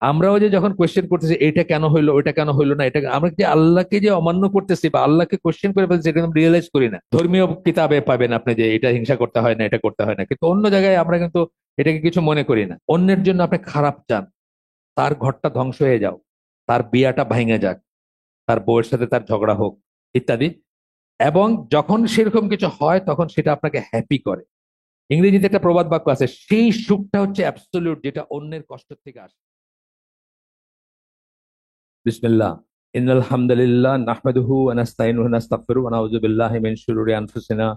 আমরাও যে যখন কোয়েশ্চেন করতেছি এটা কেন হইলো, ওইটা কেন হইলো না, এটা আমরা যে আল্লাহকে যে অমান্য করতেছি বা আল্লাহকে কোয়েশ্চেন করে ফেলছি, এটা আমরা রিয়েলাইজ করি না। ধর্মীয় কিতাবে পাবেন আপনি যে এটা হিংসা করতে হয় না, এটা করতে হয় না, কিন্তু অন্য জায়গায় আমরা কিন্তু এটাকে কিছু মনে করি না। অন্যের জন্য আপনি খারাপ চান, তার ঘরটা ধ্বংস হয়ে যাও, তার বিয়াটা ভাঙে যাক, তার বউয়ের সাথে তার ঝগড়া হোক, ইত্যাদি। এবং যখন সেরকম কিছু হয় তখন সেটা আপনাকে হ্যাপি করে। ইংরেজিতে একটা প্রবাদ বাক্য আছে, সেই সুখটা হচ্ছে অ্যাবসলিউট, যেটা অন্যের কষ্ট থেকে আসে। বিসমিল্লাহ। ইন্নাল হামদুলিল্লাহ নাহমাদুহু ওয়া নাস্তাইনুহু ওয়া নাস্তাগফিরুহু ওয়া নাউযু বিল্লাহি মিন শুরুরি আনফুসিনা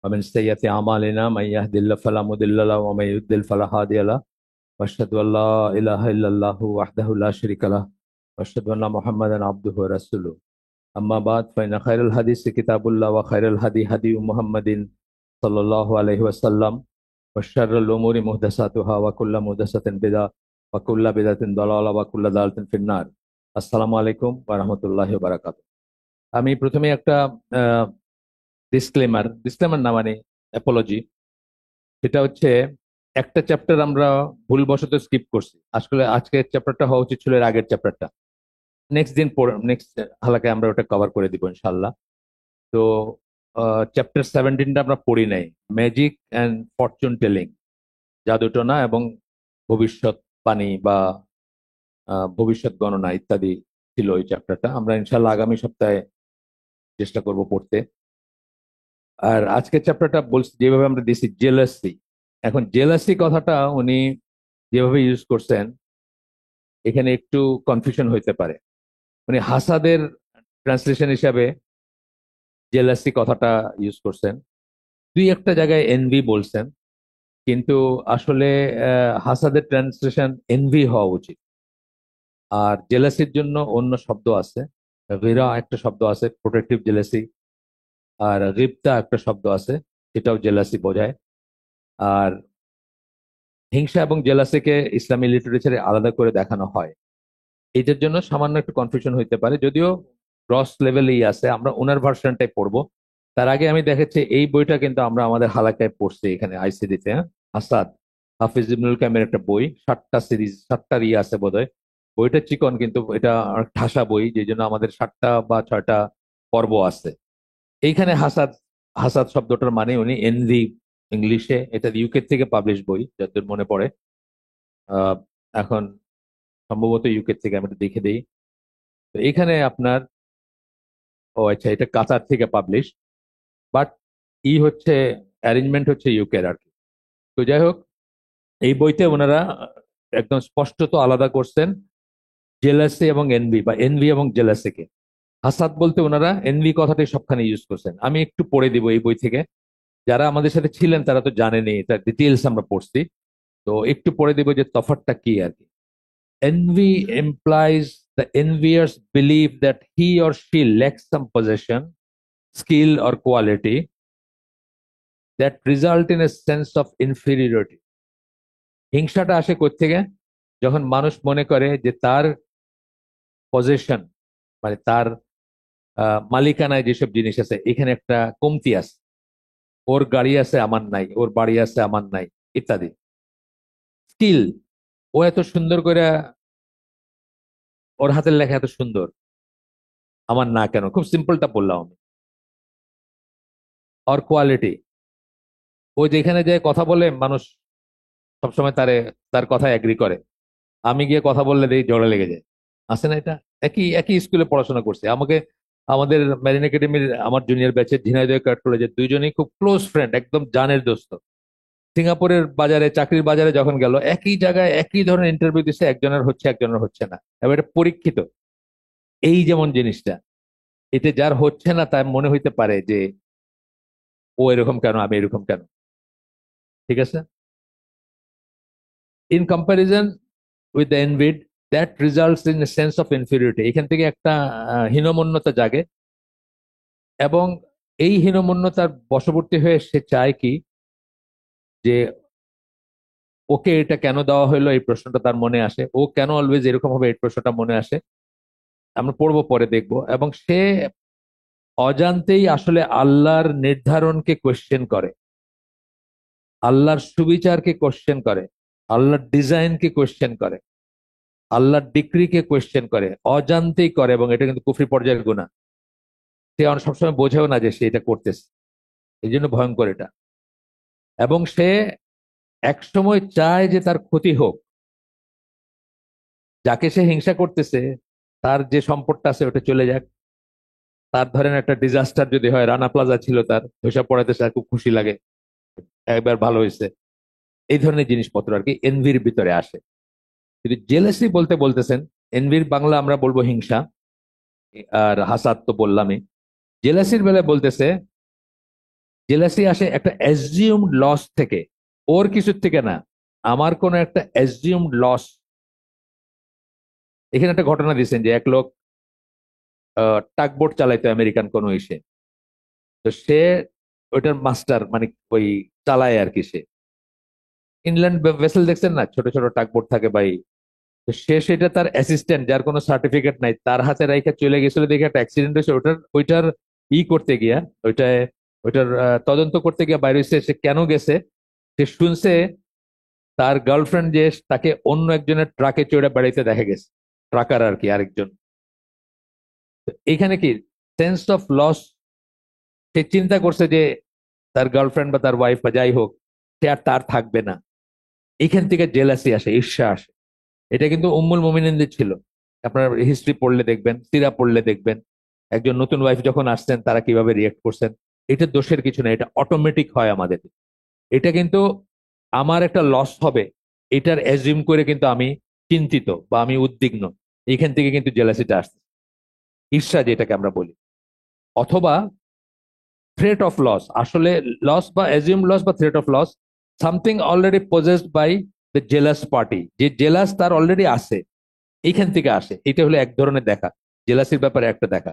ওয়া মিন সাইয়্যাতি আমালিনা মান ইয়াহদিল্লাহু ফালা মুদিল্লা লাহু ওয়া মান ইউদ্লিল ফালা হাদিয়া লাহু ওয়া আশহাদু আল্লা ইলাহা ইল্লাল্লাহু ওয়াহদাহু লা শারীকা লাহু ওয়া আশহাদু আন্না মুহাম্মাদান আবদুহু ওয়া রাসূলুহু। আম্মা বাদ, ফাইনা খায়রুল হাদিসি কিতাবুল্লাহ ওয়া খায়রুল হাদি হাদিয়ু মুহাম্মাদিন সাল্লাল্লাহু আলাইহি ওয়াসাল্লাম ওয়া শাররুল উমুরি মুহদাসাতুহা ওয়া কুল্লু মুহদাসাতিন বিদআহ ওয়া কুল্লু বিদআতিন দালালা ওয়া কুল্লু দালালাতিন ফিন্নার। আসসালামু আলাইকুম ওয়া রাহমাতুল্লাহি ওয়া বারাকাতুহু। আমি প্রথমে একটা ডিসক্লেমার, ডিসক্লেমার না মানে অ্যাপোলজি। সেটা হচ্ছে, একটা চ্যাপ্টার আমরা ভুলবশত স্কিপ করছি। আসলে আজকের চ্যাপ্টারটা হওয়া উচিত ছিল এর আগের চ্যাপ্টারটা। নেক্সট হালাকায় আমরা ওটা কভার করে দিব ইনশাল্লাহ। তো চ্যাপ্টার 17টা আমরা পড়ি নাই, ম্যাজিক অ্যান্ড ফরচুন টেলিং, জাদুটনা এবং ভবিষ্যৎবাণী বা ভবিষ্যৎ গণনা ইত্যাদি ছিল ওই চ্যাপ্টারটা। আমরা ইনশাল্লাহ আগামী সপ্তাহে চেষ্টা করব পড়তে। আর আজকের চ্যাপ্টারটা বলছি যেভাবে আমরা দিছি, জেলাসি। এখন জেলাসি কথাটা উনি যেভাবে ইউজ করছেন, এখানে একটু কনফিউশন হইতে পারে। উনি হাসাদের ট্রান্সলেশন হিসাবে জেলাসি কথাটা ইউজ করছেন, দুই একটা জায়গায় এনভি বলছেন, কিন্তু আসলে হাসাদের ট্রান্সলেশন এনভি হওয়া উচিত। আর জেলাসির জন্য অন্য শব্দ আছে, গিরা একটা শব্দ আছে প্রোটেক্টিভ জেলাসি, আর রিপ্তা একটা শব্দ আছে সেটাও জেলাসি বোঝায়। আর হিংসা এবং জেলাসিকে ইসলামী লিটারেচারে আলাদা করে দেখানো হয়। এটার জন্য সামান্য একটু কনফিউশন হইতে পারে, যদিও গ্রস লেভেলেই আছে। আমরা ওনার ভার্সনটাই পড়বো। তার আগে আমি দেখেছি এই বইটা কিন্তু আমরা আমাদের হালাকায় পড়ছি এখানে আইসিডিতে। হ্যাঁ, আসাদ হাফিজ ইবনুল কামের একটা বই, 7টা সিরিজ, 7টার ইয়ে আছে বোধহয়। বইটা চিকন কিন্তু এটা অনেক ঠাসা বই, যে জন্য আমাদের 7টা বা 6টা পর্ব আছে। এইখানে হাসাদ, হাসাদ শব্দটার মানে উনি এনভি, ইংলিশে এটা ইউকে থেকে পাবলিশ বই যতদূর মনে পড়ে। আহ, এখন সম্ভবত ইউকে থেকে, আমি একটু দেখে দিই। তো এখানে আপনার, ও আচ্ছা, এটা কাতার থেকে পাবলিশ, বাট ই হচ্ছে, অ্যারেঞ্জমেন্ট হচ্ছে ইউকের আর কি। তো যাই হোক, এই বইতে ওনারা একদম স্পষ্টত আলাদা করছেন জেলাসি এবং এনভি, বা এনভি এবং জেলাসিকে। হাসাদ বলতে ওনারা এনভি কথাটাই সবখানে ইউজ করছেন। আমি একটু পড়ে দিব এই বই থেকে, যারা আমাদের সাথে ছিলেন তারা তো জানেনই, এটা ডিটেলস আমরা পড়ছি। তো একটু পড়ে দিব যে তফাৎটা কি আর কি। Envy implies the envier's belief that he or she lacks some possession, skill, or quality that result in a sense of inferiority. হিংসাটা আসে কোত্থেকে? যখন মানুষ মনে করে যে তার পজেশন, মানে তার মালিকানায় যেসব জিনিস আছে এখানে একটা কমতি আছে। ওর গাড়ি আছে আমার নাই, ওর বাড়ি আছে আমার নাই, ইত্যাদি। স্কিল, ও এত সুন্দর করে, ওর হাতের লেখা এত সুন্দর, আমার না কেন? খুব সিম্পলটা বললাম আমি। আর কোয়ালিটি, ও যেখানে যায় কথা বলে মানুষ সবসময় তার কথায় এগ্রি করে। আমি গিয়ে কথা বললে দেখি ঝগড়া লেগে যায়। আছে না এটা? একই একই স্কুলে পড়াশোনা করছে। আমাদের মেরিন একাডেমির আমার জুনিয়র ব্যাচের ঝিনাইদহ ক্যাট কলেজের দুইজনেই খুব ক্লোজ ফ্রেন্ড, একদম জানের দোস্ত। সিঙ্গাপুরের বাজারে, চাকরির বাজারে যখন গেল, একই জায়গায় একই ধরনের ইন্টারভিউ দিচ্ছে, একজনের হচ্ছে একজনের হচ্ছে না। এবার এটা পরীক্ষিত। এই যেমন জিনিসটা, এতে যার হচ্ছে না তার মনে হইতে পারে যে ও এরকম কেন, আমি এরকম কেন। ঠিক আছে? In comparison with the envied, that results in a sense of inferiority. এখান থেকে একটা হীনমন্যতা জাগে, এবং এই হীনমন্যতার বশবর্তী হয়ে সে চায় কি, যে ওকে এটা কেন দেওয়া হলো, এই প্রশ্নটা তার মনে আসে। ও কেন অলওয়েজ এরকম হবে, এই প্রশ্নটা মনে আসে। আমরা পড়বো, পরে দেখবো। এবং সে অজান্তেই আসলে আল্লাহর নির্ধারণকে কোয়েশ্চেন করে, আল্লাহর সুবিচারকে কোয়েশ্চেন করে, আল্লাহর ডিজাইনকে কোয়েশ্চেন করে। আল্লাহর ডিক্রিকে কোয়েশ্চেন করে, অজান্তেই করে, এবং এটা কিন্তু কুফরি পর্যায়ের গুনাহ। সে সবসময় বোঝেও না যে সে এটা করতেছে, এই জন্য ভয়ঙ্কর এটা। এবং সে একসময় চায় যে তার ক্ষতি হোক, যাকে সে হিংসা করতেছে তার যে সম্পদটা আছে ওটা চলে যাক। তার ধরেন একটা ডিজাস্টার যদি হয়, রানা প্লাজা ছিল তার, ধসা পড়াতে সে খুব খুশি লাগে, একবার ভালো হয়েছে। এই ধরনের জিনিসপত্র আর কি এনভির ভিতরে আসে। কিন্তু জেলাসি বলতে বলতেছেন, এনভির বাংলা আমরা বলবো হিংসা, আর হাসাদ তো বললামই। জেলাসির বেলায় বলতেছে, জেলাসি আসে একটা অ্যাজিউমড লস থেকে, ওর কিছুর থেকে না, আমার কোনো একটা অ্যাজিউমড লস। এখানে একটা ঘটনা দিচ্ছেন যে এক লোক টাগবোট চালাইতো আমেরিকান কোনো ইসে, তো সে ওইটার মাস্টার, মানে ওই চালায় আর কি। সে ইনল্যান্ড ভেসেল দেখছেন না, ছোট ছোট টাগবোট থাকে ভাই। তো সে সেটা তার অ্যাসিস্ট্যান্ট, যার কোনো সার্টিফিকেট নাই, তার হাতে রাইখা চলে গেছিল, দেখে একটা অ্যাক্সিডেন্ট হয়েছে। ওইটার ওইটার করতে গিয়া, ওইটায় ওইটার তদন্ত করতে গিয়া বাইরে হয়েছে। সে কেন গেছে, সে শুনছে তার গার্লফ্রেন্ড যে তাকে অন্য একজনের ট্রাকে চড়ে বেড়াইতে দেখা গেছে, ট্রাকার আর কি আরেকজন। তো এখানে কি সেন্স অফ লস, সে চিন্তা করছে যে তার গার্লফ্রেন্ড বা তার ওয়াইফ বা যাই হোক, সে আর তার থাকবে না। এখান থেকে জেলাসি আসে, ঈর্ষা আসে। এটা কিন্তু উম্মুল মুমিনিনদের ছিল। আপনার হিস্ট্রি পড়লে দেখবেন, সিরা পড়লে দেখবেন, একজন নতুন ওয়াইফ যখন আসছেন তারা কিভাবে রিয়েক্ট করছেন। এটা দোষের কিছু না, এটা অটোমেটিক হয় আমাদের। এটা কিন্তু আমার একটা লস হবে, এটার অ্যাজিউম করে কিন্তু আমি চিন্তিত বা আমি উদ্বিগ্ন। এখান থেকে কিন্তু জেলাসিটা আসছে, ঈর্ষা যেটাকে আমরা বলি। অথবা থ্রেট অফ লস, আসলে লস বা অ্যাজিউম লস বা threat of loss, something already possessed by the jealous party, যে জেলাস তার অলরেডি আছে, এইখান থেকে আসে। এটা হলো এক ধরনের দেখা, জেলাসির ব্যাপারে একটা দেখা।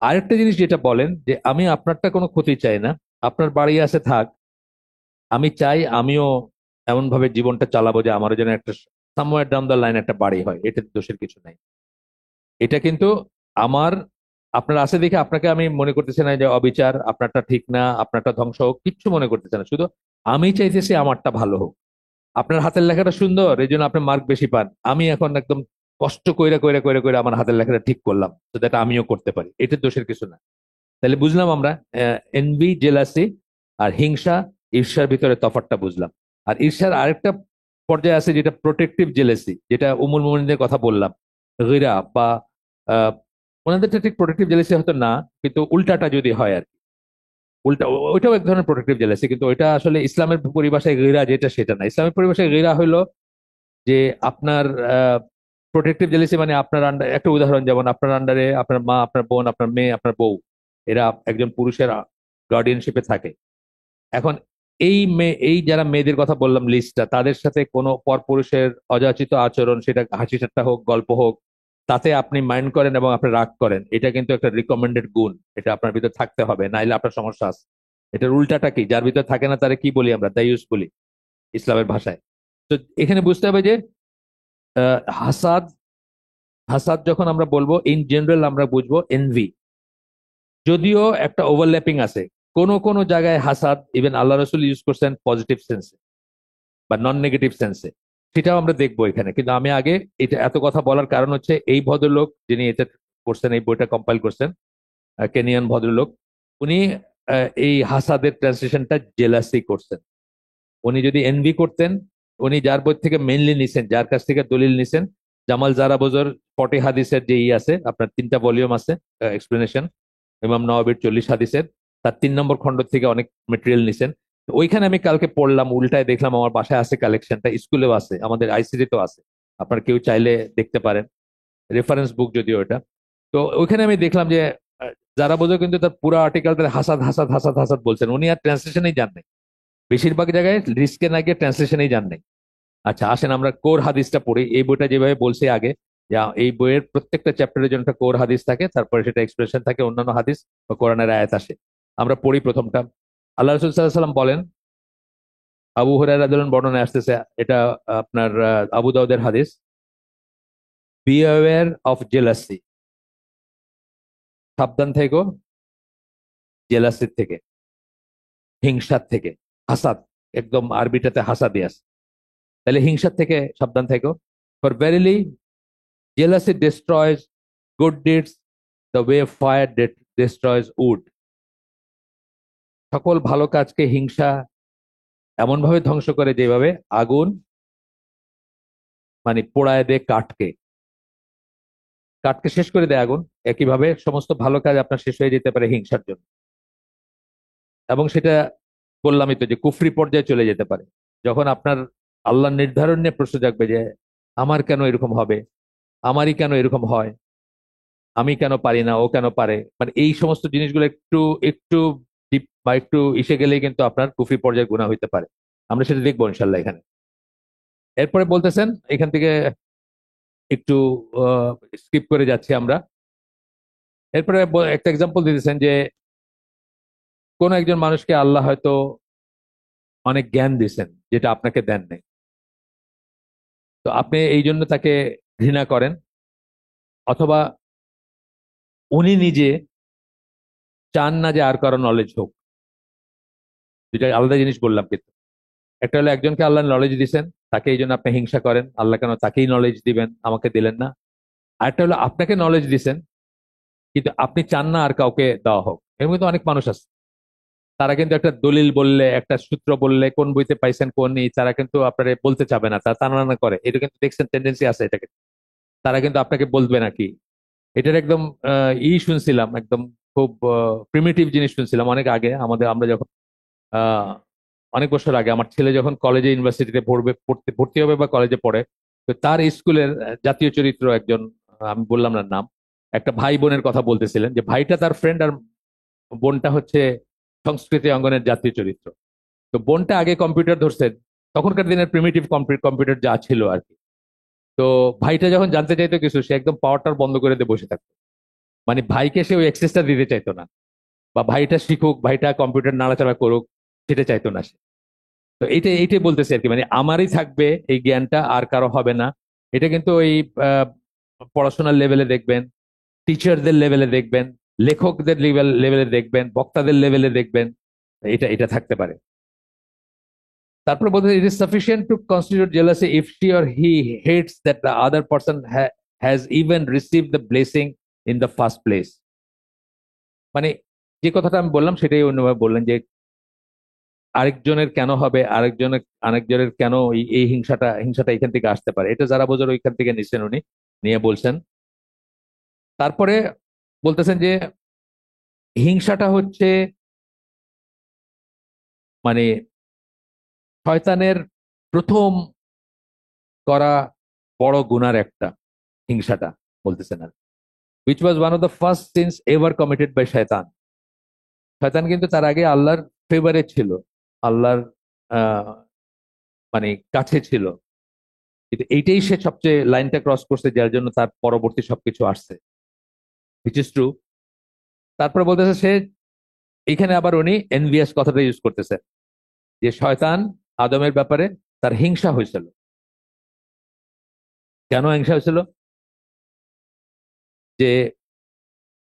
আরেকটা জিনিস যেটা বলেন যে আমি আপনারটা কোনো ক্ষতি চাই না, আপনার বাড়ি আছে থাক, আমি চাই আমিও এমন ভাবে জীবনটা চালাবো যে আমারও যেন একটা সামওয়্যার ডাউন দ্য লাইন একটা বাড়ি হয়, এটা দোষের কিছু নাই। এটা কিন্তু আমার, আপনার আছে দেখে আপনাকে আমি মনে করতেছি না যে অবিচার, আপনারটা ঠিক না, আপনারটা ধ্বংস হোক, কিচ্ছু মনে করতেছে না। শুধু আমি চাইতেছি আমারটা ভালো হোক। আপনার হাতের লেখাটা সুন্দর, এই জন্য আপনি মার্ক বেশি পান। আমি এখন একদম কষ্ট কইরা কইরা কইরা কইরা আমার হাতের লেখাটা ঠিক করলাম, তো এটা আমিও করতে পারি, এটা দোষের কিছু না। তাহলে বুঝলাম আমরা এনভি, জেলাসি আর হিংসা, ঈর্ষার ভিতরে তফাৎটা বুঝলাম। আর ঈর্ষার আরেকটা পর্যায়ে আছে যেটা প্রোটেক্টিভ জেলাসি, যেটা উমুল মুমিনদের কথা বললাম, গিরা বা আহ, ওনাদেরটা ঠিক প্রোটেক্টিভ জেলাসি হয়তো না, কিন্তু উল্টাটা যদি হয় আর কি, উল্টা ওইটাও এক ধরনের প্রোটেক্টিভ জেলাসি, কিন্তু ওইটা আসলে ইসলামের পরিভাষায় গিরা যেটা, সেটা না। ইসলামের পরিভাষায় গিরা হলো যে আপনার প্রোটেক্টিভ জেলাসি মানে আপনার আন্ডার, একটা উদাহরণ, যেমন আপনার আন্ডারে আপনার মা, আপনার বোন, আপনার মেয়ে, আপনার বউ, এরা একজন পুরুষের গার্ডিয়ানশিপে থাকে। এখন এই যারা মেয়েদের কথা বললাম লিস্টটা, তাদের সাথে কোনো পরপুরুষের অযাচিত আচরণ, সেটা হাসি ঠাট্টা হোক, গল্প হোক, তাতে আপনি মাইন্ড করেন এবং আপনি রাগ করেন, এটা কিন্তু একটা রিকমেন্ডেড গুণ। এটা আপনার ভিতর থাকতে হবে, নাইলে আপনার সমস্যা আছে। এটার উল্টাটা কি, যার ভিতর থাকে না তারে কি বলি আমরা, দায়ুস বলি ইসলামের ভাষায়। তো এখানে বুঝতে হবে যে হাসাদ, হাসাদ যখন আমরা বলবো ইন জেনারেল আমরা বুঝবো এনভি, যদিও একটা ওভারল্যাপিং আছে। কোন কোন জায়গায় হাসাদ ইভেন আল্লাহ রসুল ইউজ করছেন পজিটিভ সেন্সে বা নন নেগেটিভ সেন্সে, সেটাও আমরা দেখবো এখানে। কিন্তু আমি আগে এটা এত কথা বলার কারণ হচ্ছে, এই ভদ্রলোক যিনি এটা করছেন, এই বইটা কম্পাইল করছেন, কেনিয়ান ভদ্রলোক, উনি এই হাসাদের ট্রান্সলেশনটা জেলাসি করছেন। উনি যদি এনভি করতেন, উনি যার বই থেকে মেইনলি নিছেন, যার কাছ থেকে দলিল নিছেন, জামাল জারাবোজর 40 হাদিসের যে আছে, আপনার 3টা ভলিউম আছে এক্সপ্লেনেশন, ইমাম নওয়াবির 40 হাদিসের, তার 3 নম্বর খণ্ড থেকে অনেক মেটেরিয়াল নিছেন। তো ওইখানে আমি কালকে পড়লাম, উল্টায় দেখলাম, আমার বাসায় আছে কালেকশনটা, স্কুলেও আছে, আমাদের আইসিডিতেও আছে, আপনার কেউ চাইলে দেখতে পারেন, রেফারেন্স বুক যদিও এটা। তো ওইখানে আমি দেখলাম যে জারাবোজো কিন্তু তার পুরো আর্টিকেলটা হাসাদ হাসাদ হাসাদ হাসাদ বলছেন, উনি আর ট্রান্সলেশনেই জান নাই। বেশিরভাগ জায়গায় রিস্কে না গিয়ে ট্রান্সলেশনেই জান নাই। আচ্ছা আসেন আমরা কোর হাদিসটা পড়ি। এই বইটা যেভাবে বলছে আগে, যে এই বইয়ের প্রত্যেকটা চ্যাপ্টারের জন্য একটা কোর হাদিস থাকে, তারপরে সেটা এক্সপ্রেশন থাকে, অন্যান্য হাদিস বা কোরআনের আয়াত আসে। আমরা পড়ি প্রথমটা। আল্লাহ রসুল সাল্লাহ সাল্লাম বলেন, আবু হুরায়রা রাদিয়াল্লাহু আনহু বর্ণনায় আসতেছে, এটা আপনার আবু দাউদের হাদিস, বি অ্যাওয়্যার অফ জেলাসি, সাবধান থেকো জেলাসির থেকে, হিংসার থেকে। হাসাদ, একদম আরবিটাতে হাসাদি আছে, তাহলে হিংসার থেকে সাবধান থেকো। For verily jealousy destroys good deeds the way fire destroys wood. সকল ভালো কাজকে হিংসা এমন ভাবে ধ্বংস করে যেভাবে আগুন মানে পোড়ায় দেয় কাঠকে, কাঠকে শেষ করে দেয় আগুন। একইভাবে সমস্ত ভালো কাজ আপনার শেষ হয়ে যেতে পারে হিংসার জন্য, এবং সেটা বললামই তো যে কুফরি পর্যায়ে চলে যেতে পারে। যখন আপনার আল্লাহ নির্ধারণ নিয়ে প্রশ্ন জাগবে যে আমার কেন এরকম হবে, আমারই কেন এরকম হয়, আমি কেন পারি না, ও কেন পারে, মানে এই সমস্ত জিনিসগুলো একটু একটু ডিপ বা একটু ইসে গেলেই কিন্তু আপনার কুফরি পর্যায়ে গুনাহ হইতে পারে। আমরা সেটা দেখবো ইনশাল্লাহ এখানে। এরপরে বলতেছেন এখান থেকে একটু স্কিপ করে যাচ্ছি আমরা। এরপরে একটা এক্সাম্পল দিতেছেন যে কোন একজন মানুষকে আল্লাহ হয়তো অনেক জ্ঞান দিয়েছেন যেটা আপনাকে দেন নাই, তো আপনি এই জন্য তাকে ঘৃণা করেন, অথবা উনি নিজে চান না যে আর কারো নলেজ হোক। দুইটা আলাদা জিনিস বললাম কিন্তু। একটা হলো একজনকে আল্লাহ নলেজ দিয়েছেন, তাকে এই জন্য আপনি হিংসা করেন, আল্লাহ কেন তাকেই নলেজ দিবেন, আমাকে দিলেন না। আরেকটা হলো আপনাকে নলেজ দিয়েছেন কিন্তু আপনি চান না আর কাউকে দেওয়া হোক। এর মধ্যে অনেক মানুষ আছে, তারা কিন্তু একটা দলিল বললে, একটা সূত্র বললে, কোন বইতে পাইছেন কোন নেই, তারা কিন্তু আপনারা বলতে চাবে না, তারা টানাটানা করে। এটা কিন্তু দেখছেন টেন্ডেন্সি আছে এটাকে, তারা কিন্তু আপনাকে বলবে নাকি। এটার একদম শুনছিলাম, একদম খুব প্রিমিটিভ জিনিস শুনছিলাম অনেক আগে। আমরা যখন আহ, অনেক বছর আগে আমার ছেলে যখন কলেজে ইউনিভার্সিটিতে পড়বে, ভর্তি হবে বা কলেজে পড়ে, তো তার স্কুলের জাতীয় চরিত্র একজন, আমি বললাম না নাম, একটা ভাই বোনের কথা বলতেছিলেন যে ভাইটা তার ফ্রেন্ড আর বোনটা হচ্ছে সংস্কৃতি অঙ্গনের জাতীয় চরিত্র। তো বোনটা আগে কম্পিউটার ধরছেন, তখনকার দিনের প্রিমিটিভ কম্পিউটার যা ছিল আর কি। তো ভাইটা যখন জানতে চাইতো কিছু, সে একদম পাওয়ারটার বন্ধ করে দিয়ে বসে থাকতো। মানে ভাইকে সে ওই অ্যাক্সেসটা দিতে চাইতো না, বা ভাইটা শিখুক, ভাইটা কম্পিউটার নাড়াচাড়া করুক, সেটা চাইতো না সে। তো এইটাই বলতেছে আর কি, মানে আমারই থাকবে এই জ্ঞানটা, আর কারো হবে না। এটা কিন্তু ওই আহ, পড়াশোনার লেভেলে দেখবেন, টিচারদের লেভেলে দেখবেন, লেখকদের লেভেলে দেখবেন, বক্তাদের লেভেলে দেখবেন, এটা এটা থাকতে পারে। তারপরে বলতে it is sufficient two constitute jealousy if she or he hates that the other person has even receive the blessing in the first place. মানে যে কথাটা আমি বললাম সেটাই অন্যভাবে বললেন যে আরেকজনের কেন হবে, আরেকজনের কেন এই হিংসাটা এখান থেকে আসতে পারে, এটা যারা বোঝার ওইখান থেকে নিচ্ছেন উনি, নিয়ে বলছেন। তারপরে বলতেছেন যে হিংসাটা হচ্ছে মানে শয়তানের প্রথম করা বড় গুনার একটা, হিংসাটা বলতেছেন আর, which was one of the first sins ever committed by শয়তান। শয়তান কিন্তু তার আগে আল্লাহর ফেভারে ছিল, আল্লাহর আহ মানে কাছে ছিল, কিন্তু এইটাই সে সবচেয়ে লাইনটা ক্রস করছে, যার জন্য তার পরবর্তী সবকিছু আসছে, which is true। তারপরে বলতেছে সে, এখানে আবার উনি এনভিয়াস কথাটা ইউজ করতেছে, যে শয়তান আদমের ব্যাপারে তার হিংসা হয়েছিল। কেন হিংসা হয়েছিল? যে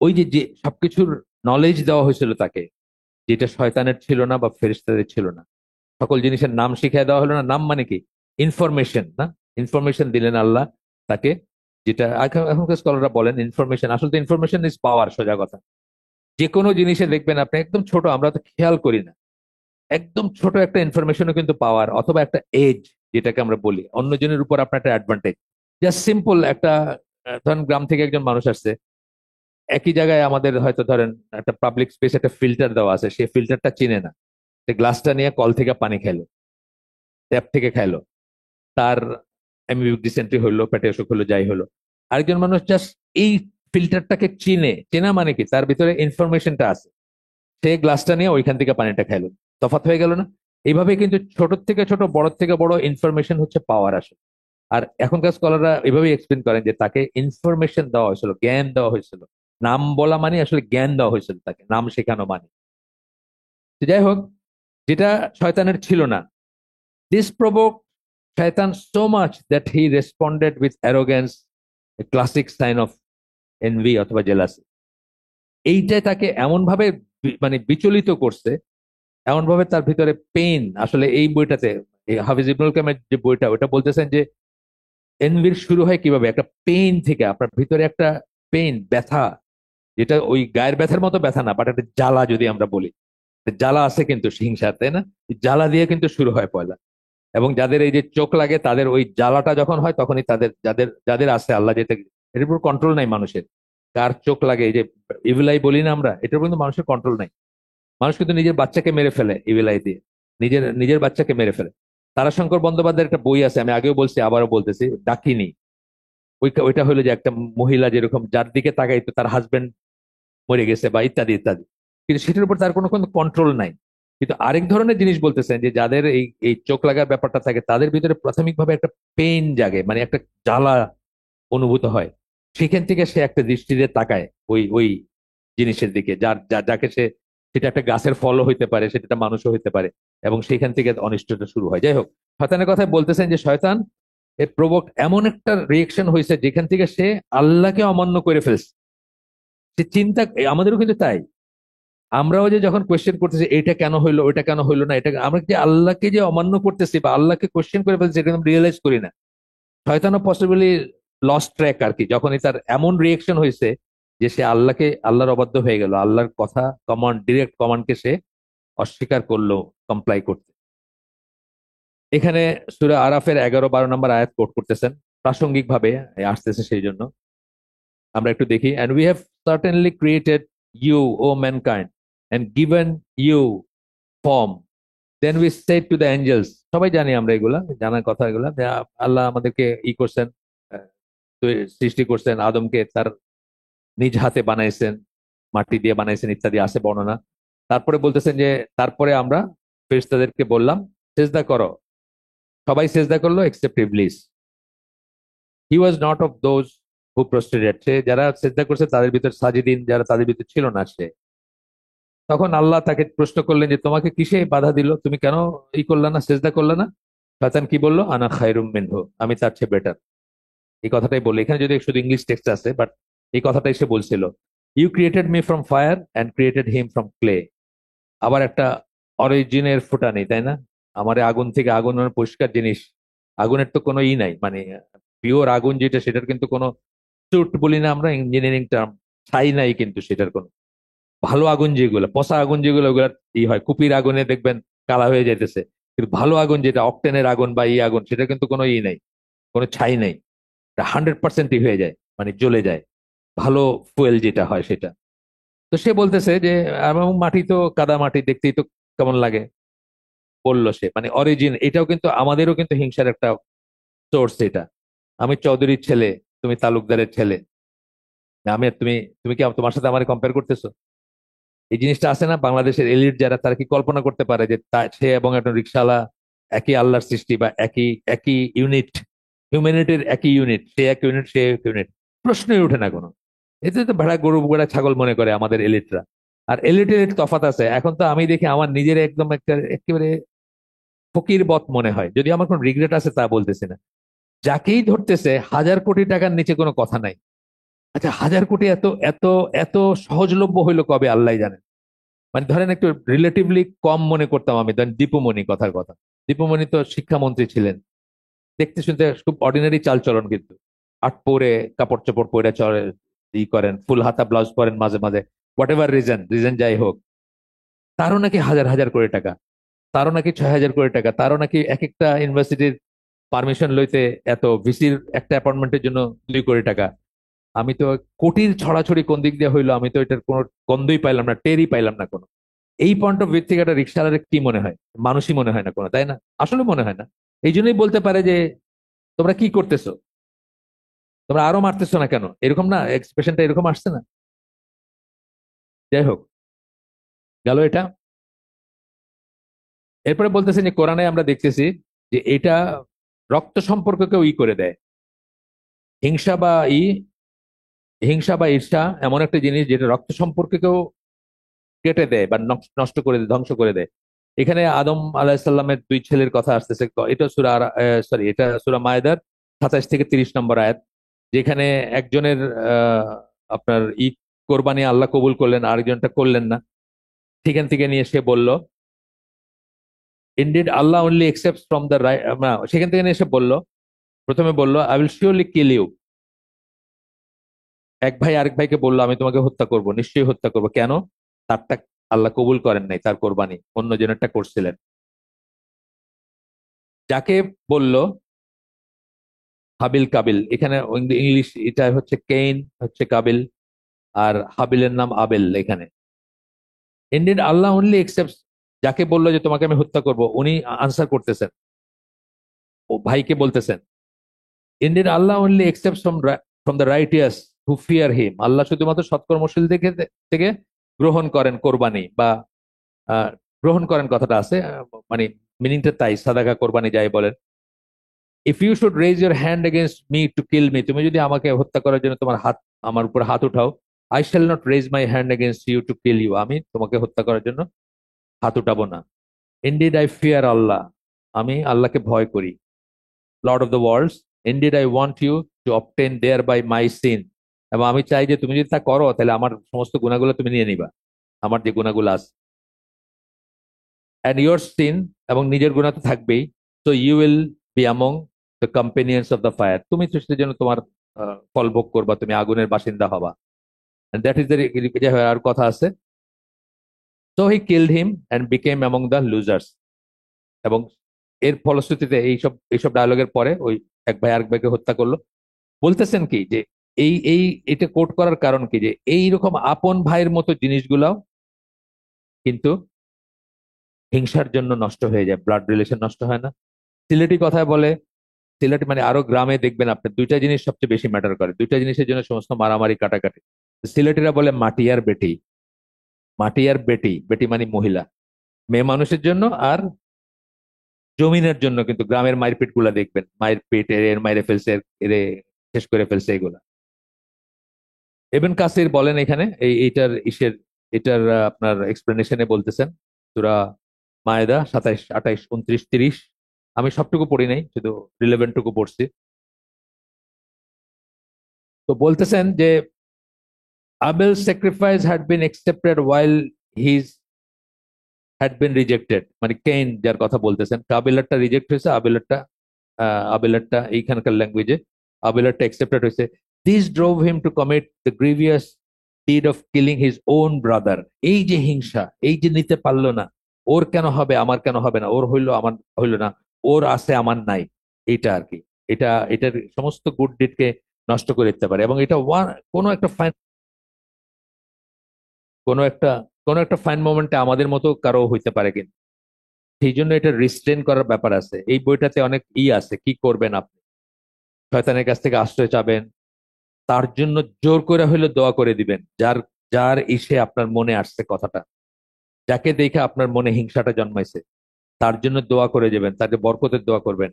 ওই যে যে সবকিছুর নলেজ দেওয়া হয়েছিল তাকে, যেটা শয়তানের ছিল না বা ফেরেশতাদের ছিল না। সকল জিনিসের নাম শিখিয়ে দেওয়া হলো না। নাম মানে কি? ইনফরমেশন না, ইনফরমেশন দিলেন আল্লাহ তাকে, যেটা এখনকার স্কলাররা বলেন ইনফরমেশন, আসলে ইনফরমেশন ইজ পাওয়ার। সোজা কথা, যে কোনো জিনিসে দেখবেন আপনি একদম ছোট, আমরা তো খেয়াল করি না, একদম ছোট একটা ইনফরমেশনও কিন্তু পাওয়ার, অথবা একটা এজ, যেটাকে আমরা বলি অন্যজনের উপর আপনার একটা অ্যাডভান্টেজ। জাস্ট সিম্পল একটা ধরেন গ্রাম থেকে একজন মানুষ আসছে, একই জায়গায় আমাদের হয়তো ধরেন একটা পাবলিক স্পেস একটা ফিল্টার দেওয়া আছে, সেই ফিল্টারটা চিনে না, সে গ্লাসটা নিয়ে কল থেকে পানি খাইলো, ট্যাপ থেকে খাইলো, তার অ্যামিবিক ডিসেন্ট্রি হলো, পেটে অসুখ হলো, যাই হলো। আরেকজন মানুষ জাস্ট এই ফিল্টারটাকে চিনে, চেনা মানে কি তার ভিতরে ইনফরমেশনটা আছে, সে গ্লাসটা নিয়ে ওইখান থেকে পানিটা খাইলো, তফাৎ হয়ে গেল না? এইভাবে কিন্তু ছোট থেকে ছোট, বড় থেকে বড় ইনফরমেশন হচ্ছে পাওয়ার আসলে। আর এখনকার স্কলাররা এভাবেই এক্সপ্লেন করেন যে তাকে ইনফরমেশন দেওয়া হয়েছিল, জ্ঞান দেওয়া হয়েছিল। নাম বলা মানে আসলে জ্ঞান দেওয়া হয়েছিল তাকে, নাম শেখানো মানে। তো যাই হোক, যেটা শয়তানের ছিল না, দিস প্রভোক শয়তান so much that he responded with arrogance, a classic sign of envy অথবা জেলাসি। এইটাই তাকে এমন ভাবে মানে বিচলিত করছে, এমন ভাবে তার ভিতরে পেইন। আসলে এই বইটাতে, এই হাফিজ ইবনুল কালামের যে বইটা, ওটা বলতেছেন যে এনভির শুরু হয় কিভাবে? একটা পেইন থেকে, আপনার ভিতরে একটা পেইন, ব্যথা, যেটা ওই গায়ের ব্যথার মতো ব্যথা না, বাট একটা জ্বালা যদি আমরা বলি, জ্বালা আছে কিন্তু হিংসা, তাই না? এই জ্বালা দিয়ে কিন্তু শুরু হয় পয়লা। এবং যাদের এই যে চোখ লাগে, তাদের ওই জ্বালাটা যখন হয় তখনই তাদের, যাদের যাদের আছে আল্লাহ যেতে, এর উপর কন্ট্রোল নাই মানুষের। কার চোখ লাগে, এই যে ইভিলাই বলি না আমরা, এটার কিন্তু মানুষের কন্ট্রোল নাই। মানুষ কিন্তু নিজের বাচ্চাকে মেরে ফেলে ইভিলাই দিয়ে, নিজের নিজের বাচ্চাকে মেরে ফেলে। তারাশঙ্কর বন্দ্যোপাধ্যায়ের একটা বই আছে, আমি আগেও বলছি আবারও বলতেছি, ডাকিনী। ওইটা হলো যে একটা মহিলা যেরকম যার দিকে তাকাইতো তার হাজবেন্ড মরে গেছে বা ইত্যাদি ইত্যাদি, কিন্তু সেটার উপর তার কোনো কোনো কন্ট্রোল নাই। কিন্তু আরেক ধরনের জিনিস বলতেছেন যে যাদের এই এই চোখ লাগার ব্যাপারটা থাকে, তাদের ভিতরে প্রাথমিকভাবে একটা পেইন জাগে, মানে একটা জ্বালা অনুভূত হয়। সেখান থেকে সে একটা দৃষ্টিতে তাকায় ওই ওই জিনিসের দিকে, যাকে সে, সেটা একটা গাছের ফলও হইতে পারে, সেটা একটা মানুষও হইতে পারে, এবং সেখান থেকে অনিষ্টটা শুরু হয়। যাই হোক, শয়তানের কথা বলতেছেন যে শয়তান এর প্রবক এমন একটা রিয়েকশন হয়েছে যেখান থেকে সে আল্লাহকে অমান্য করে ফেলছে। সে চিন্তা, আমাদেরও কিন্তু তাই। আমরাও যে যখন কোয়েশ্চেন করতেছি এটা কেন হইলো, ওইটা কেন হইলো না, এটা আমরা যে আল্লাহকে যে অমান্য করতেছি বা আল্লাহকে কোয়েশ্চেন করে ফেলছি, এটা আমরা রিয়েলাইজ করি না। শয়তানও পসিবলি লস্ট ট্র্যাক আর কি, যখনই তার এমন রিয়েকশন হয়েছে যে সে আল্লাহর অবাধ্য হয়ে গেল, আল্লাহর কথা, কমান্ড, ডিরেক্ট কমান্ডকে সে অস্বীকার করলো কমপ্লাই করতে। এখানে সূরা আরাফের 11-12 নম্বর আয়াত কোট করতেছেন, প্রাসঙ্গিক ভাবে আসতেছে, সেই জন্য আমরা একটু দেখি। And we have certainly created you O mankind and given you form, then we said to the angels. সবাই জানি আমরা, এগুলা জানার কথা, এগুলা যে আল্লাহ আমাদেরকে করছেন, আহ, সৃষ্টি করছেন, আদমকে তার নিজ হাতে বানাইছেন, মাটি দিয়ে বানাইছেন ইত্যাদি আছে বর্ণনা। তারপরে বলতেছেন যে তারপরে আমরা ফেরেশতাদেরকে বললাম সেজদা করো, সবাই সেজদা করলো except Iblis. He was not of those who prostrated, সে যারা সেজদা করছে তাদের ভিতর সাজিদিন যারা, তাদের ভিতর ছিল না সে। তখন আল্লাহ তাকে প্রশ্ন করলেন যে তোমাকে কিসে বাধা দিল, তুমি কেন করলে না, সেজদা করলে না? শয়তান কি বললো? আনা খায়রুম মিনহু, আমি তার চেয়ে বেটার। এই কথাটাই বলে, এখানে যদি শুধু ইংলিশ টেক্সট আছে, বাট এই কথাটাই সে বলছিল। You created me from fire and created him from clay. আবার একটা অরিজিনের ফুটা নেই, তাই না? আমার আগুন থেকে, আগুন মানে পরিষ্কার জিনিস, আগুনের তো কোনো নাই, মানে পিওর আগুন যেটা, সেটার কিন্তু কোনো সুট বলি না আমরা, ইঞ্জিনিয়ারিং টার্ম, ছাই নাই কিন্তু সেটার কোনো। ভালো আগুন যেগুলো, পচা আগুন যেগুলো, ওগুলা হয়, কুপির আগুনে দেখবেন কালা হয়ে যাইতেছে, কিন্তু ভালো আগুন যেটা অকটেনের আগুন বা আগুন, সেটা কিন্তু কোনো নাই, কোনো ছাই নাই, 100% হয়ে যায়, মানে জ্বলে যায়, ভালো ফুয়েল যেটা হয় সেটা। তো সে বলতেছে যে এবং মাটি তো কাদা মাটি, দেখতেই তো কেমন লাগে, বললো সে, মানে অরিজিন। এটাও কিন্তু আমাদেরও কিন্তু হিংসার একটা সোর্স এটা। আমি চৌধুরীর ছেলে, তুমি তালুকদারের ছেলে, আমি আর তুমি, তুমি কি তোমার সাথে আমার কম্পেয়ার করতেছো? এই জিনিসটা আছে না, বাংলাদেশের এলিট যারা, তারা কি কল্পনা করতে পারে যে সে এবং একজন রিক্সাওয়ালা একই আল্লাহর সৃষ্টি, বা একই একই ইউনিট, হিউম্যানিটির একই ইউনিট, সে এক ইউনিট, সে এক ইউনিট, প্রশ্নই ওঠে না কোনো। এতে তো ভেড়া গরু ভেড়া ছাগল মনে করে আমাদের এলিটরা। আর এলিট এলিট তফাৎ আছে। এখন তো আমি দেখি আমার নিজের একদম একটা একেবারে ফকির বত মনে হয়, যদি আমার কোনো রিগ্রেট আছে তা বলতেছি না। যাকেই ধরতেছে 1,000 কোটি টাকার নিচে কোনো কথা নাই। আচ্ছা, 1,000 কোটি এত এত এত সহজলভ্য হইলো কবে, আল্লাহ জানেন। মানে ধরেন একটু রিলেটিভলি কম মনে করতাম আমি, ধরেন দীপুমণি, কথার কথা, দীপুমণি তো শিক্ষামন্ত্রী ছিলেন, দেখতে শুনতে খুব অর্ডিনারি চালচলন, কিন্তু আট পরে, কাপড় চোপড় পরে চলে, করেন, ফুল হাতা ব্লাউজ পরেন মাঝে মাঝে, হোয়াট এভার রিজন, রিজন যাই হোক, তারও নাকি হাজার হাজার কোটি টাকা, তারও নাকি 6,000 কোটি টাকা, তারও নাকি এক একটা ইউনিভার্সিটির পারমিশন লইতে এত, ভিসির একটা অ্যাপয়েন্টমেন্টের জন্য 2 কোটি টাকা। আমি তো কোটির ছড়াছড়ি কোন দিক দিয়ে হইলো, আমি তো এটার কোনো গন্ধই পাইলাম না, টেরই পাইলাম না কোনো। এই পয়েন্ট অফ ভিউ থেকে একটা রিক্সাওয়ালার কি মনে হয়? মানুষই মনে হয় না কোনো, তাই না? আসলে মনে হয় না। এই জন্যই বলতে পারে যে তোমরা কি করতেছো, তোমরা আরো মারতেছো না কেন, এরকম না, এক্সপ্রেশনটা এরকম আসছে না? যাই হোক, গেল এটা। এরপরে বলতেছে যে কোরআনে আমরা দেখতেছি যে এটা রক্ত সম্পর্ককেও করে দেয়। হিংসা বা হিংসা বা ঈর্ষা এমন একটা জিনিস যেটা রক্ত সম্পর্ককেও কেটে দেয় বা নষ্ট করে দেয়, ধ্বংস করে দেয়। এখানে আদম আলাহিসাল্লামের 2 ছেলের কথা আসতেছে, এটা সূরা, সরি, এটা সূরা মায়েদার 27 থেকে 30 নম্বর আয়াত, যেখানে একজনের আহ, আপনার কোরবানি আল্লাহ কবুল করলেন, আরেকজনটা করলেন না। সেখান থেকে নিয়ে সে বলল indeed Allah only accept from the right, সেখান থেকে নিয়ে এসে বলল প্রথমে বললো I will surely kill you. এক ভাই আরেক ভাইকে বললো আমি তোমাকে হত্যা করব, নিশ্চয়ই হত্যা করব। কেন? তারটা আল্লাহ কবুল করেন নাই, তার কোরবানি অন্য জনেরটা করছিলেন। যাকে বলল হাবিল কাবিল, এখানে ইংলিশ এটা হচ্ছে কেইন হচ্ছে কাবিল, আর হাবিলের নাম আবেল এখানে। ইনডিড আল্লাহ অনলি একসেপ্ট, যাকে বললো যে তোমাকে আমি হত্যা করব, উনি আনসার করতেছেন, ও ভাইকে বলতেছেন indeed Allah only accept from the righteous who fear him. Allah শুধুমাত্র সৎকর্মশীল থেকে থেকে গ্রহণ করেন কোরবানি, বা আহ, গ্রহণ করেন কথাটা আছে, মানে মিনিংটা তাই, সাদাকা কোরবানি যাই বলেন। If you should raise your hand against me to kill me, তুমি যদি আমাকে হত্যা করার জন্য তোমার হাত, আমার উপর হাত উঠাও, I shall not raise my hand against you to kill you, আমি তোমাকে হত্যা করার জন্য হাত উঠাবো না। ইনডিড আই ফিয়ার আল্লাহ, আমি আল্লাহকে ভয় করি। Lord of the worlds, indeed I want you to obtain thereby my sin, এবং আমি চাই যে তুমি যদি তা করো তাহলে আমার সমস্ত গুণাগুলো তুমি নিয়ে নিবা, আমার যে গুণাগুলো আছে। অ্যান্ড ইয়োর সিন, এবং নিজের গুণা তো থাকবেই। তো you will be among the companions of the fire, তুমি তো সেটার জন্য তোমার ফল ভোগ করবা, তুমি আগুনের বাসিন্দা হবা। দ্যাট ইজ দ্য, আর কথা আছে। So he killed him and became among the losers. এবং এর ফলশ্রুতিতে এইসব এইসব ডায়লগের পরে ওই এক ভাই আরেক ভাইকে হত্যা করলো। বলতেছেন কি যে এই এই এটা কোট করার কারণ কি, যে এইরকম আপন ভাইয়ের মতো জিনিসগুলাও কিন্তু হিংসার জন্য নষ্ট হয়ে যায়, ব্লাড রিলেশন নষ্ট হয় না। সিলেটি কথায় বলে, সিলেট মানে আরো গ্রামে দেখবেন আপনি দুইটা জিনিস সবচেয়ে বেশি ম্যাটার করে, দুইটা জিনিসের জন্য সমস্ত মারামারি কাটাকাটি। সিলেটিরা বলে মাটি আর বেটি। মাটি আর বেটি, বেটি মানে মহিলা, মেয়ে মানুষের জন্য আর জমিনের জন্য। কিন্তু গ্রামের মারপিট গুলা দেখবেন, মায়ের পেট এর মাইরে ফেলছে, এরে শেষ করে ফেলছে, এগুলা। ইবনে কাসির বলেন এখানে এইটার এটার আপনার এক্সপ্লেনেশনে বলতেছেন সূরা মায়েদা 27, 28, 29, 30। আমি সবটুকু পড়ি নাই, শুধু রিলেভেন্ট টুকু পড়ছি। তো বলতেছেন যে Abel's sacrifice had been accepted while his had been rejected, মানে কেইন যার কথা বলতেছেন, কাবিলারটা রিজেক্ট হয়েছে, আবেলারটা এইখানকার ল্যাঙ্গুয়েজে আবেলারটা অ্যাকসেপ্টেড হয়েছে। This drove him to commit the grievous did of killing his own brother. এই যে হিংসা, এই যে নিতে পারলো না, ওর কেন হবে আমার কেন হবে না, ওর হইলো আমার হইলো না, ওর আছে আমার নাই, এইটা আর কি। এটা এটার সমস্ত গুড ডিডকে নষ্ট করে দিতে পারে। এবং এটা কোনো একটা কোনো একটা কোনো একটা ফাইন মোমেন্টে আমাদের মতো কারো হইতে পারে, কিন্তু সেই জন্য এটা রিস্ট্রেন করার ব্যাপার আছে। এই বইটাতে অনেক আছে, কি করবেন আপনি, শয়তানের কাছ থেকে আশ্রয় চাবেন, তার জন্য জোর করে হইলে দোয়া করে দিবেন, যার যার ইসে আপনার মনে আসছে কথাটা, যাকে দেখে আপনার মনে হিংসাটা জন্মাইছে, তার জন্য দোয়া করে যাবেন, তাকে বরকতের দোয়া করবেন।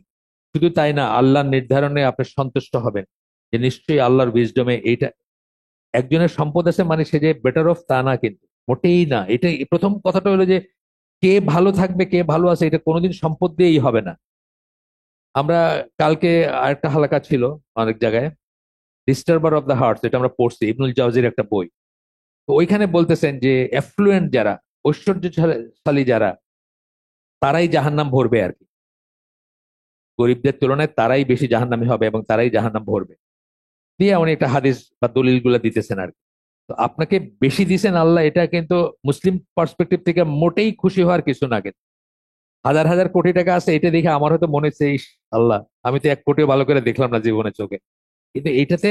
শুধু তাই না, আল্লাহর নির্ধারণে আপনি সন্তুষ্ট হবেন যে নিশ্চয়ই আল্লাহর উইজডমে এইটা। একজনের সম্পদ আছে মানে সে যে বেটার অফ তা না, কিন্তু মোটেই না। এটাই প্রথম কথাটা হলো যে কে ভালো থাকবে, কে ভালো আছে, এটা কোনোদিন সম্পদ দিয়েই হবে না। আমরা কালকে আরেকটা হালাকা ছিল অনেক জায়গায়, ডিস্টার্বার অফ দ্য হার্টস, এটা আমরা পড়ছি, ইবনুল জাওজির একটা বই। তো ওইখানে বলতেছেন যে অ্যাফ্লুয়েন্ট যারা, ঐশ্বর্যশালী যারা, তারাই জাহান্নাম ভরবে আর কি। গরিবদের তুলনায় তারাই বেশি জাহান্নামী হবে এবং তারাই জাহান্নাম ভরবে, দিয়ে উনি একটা হাদিস বা দলিল গুলা দিতেছেন আর কি। তো আপনাকে বেশি দিছেন আল্লাহ, এটা কিন্তু মুসলিম পার্সপেক্টিভ থেকে মোটেই খুশি হওয়ার কিছু না। কিন্তু হাজার হাজার কোটি টাকা আছে, এটা দেখে আমার হয়তো মনে হচ্ছে ইস, আল্লাহ আমি তো 1 কোটিও ভালো করে দেখলাম না জীবনের চোখে। কিন্তু এইটাতে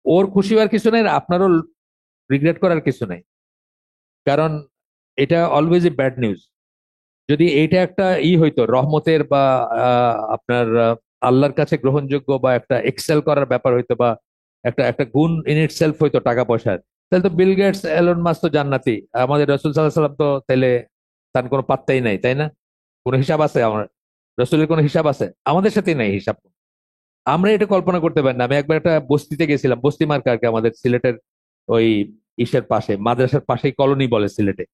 ওর খুশি হওয়ার কিছু নাই, আর আপনারও রিগ্রেট করার কিছু নাই। কারণ এটা অলওয়েজ এ ব্যাড নিউজ। যদি এইটা একটা হইতো রহমতের বা আপনার আল্লাহর কাছে গ্রহণযোগ্য বা একটা এক্সেল করার ব্যাপার হইতো, বা একটা একটা গুণ ইন ইট সেলফ হইতো টাকা পয়সার, তাহলে তো বিল গেটস এলন মাস্ক তো জান্নাতি, আমাদের রসুল সাল্লাহ সাল্লাম তো তাইলে তার কোনো পাত্তাই নাই, তাই না? কোনো হিসাব আছে আমার রসুলের? কোনো হিসাব আছে? আমাদের সাথে নাই হিসাব। আমরা এটা কল্পনা করতে পারি না। আমি একবার একটা বস্তিতে গেছিলাম, বস্তি মার্কা আর কি, আমাদের সিলেটের ওই ইসের পাশে, মাদ্রাসার পাশেই কলোনি বলে সিলেটে।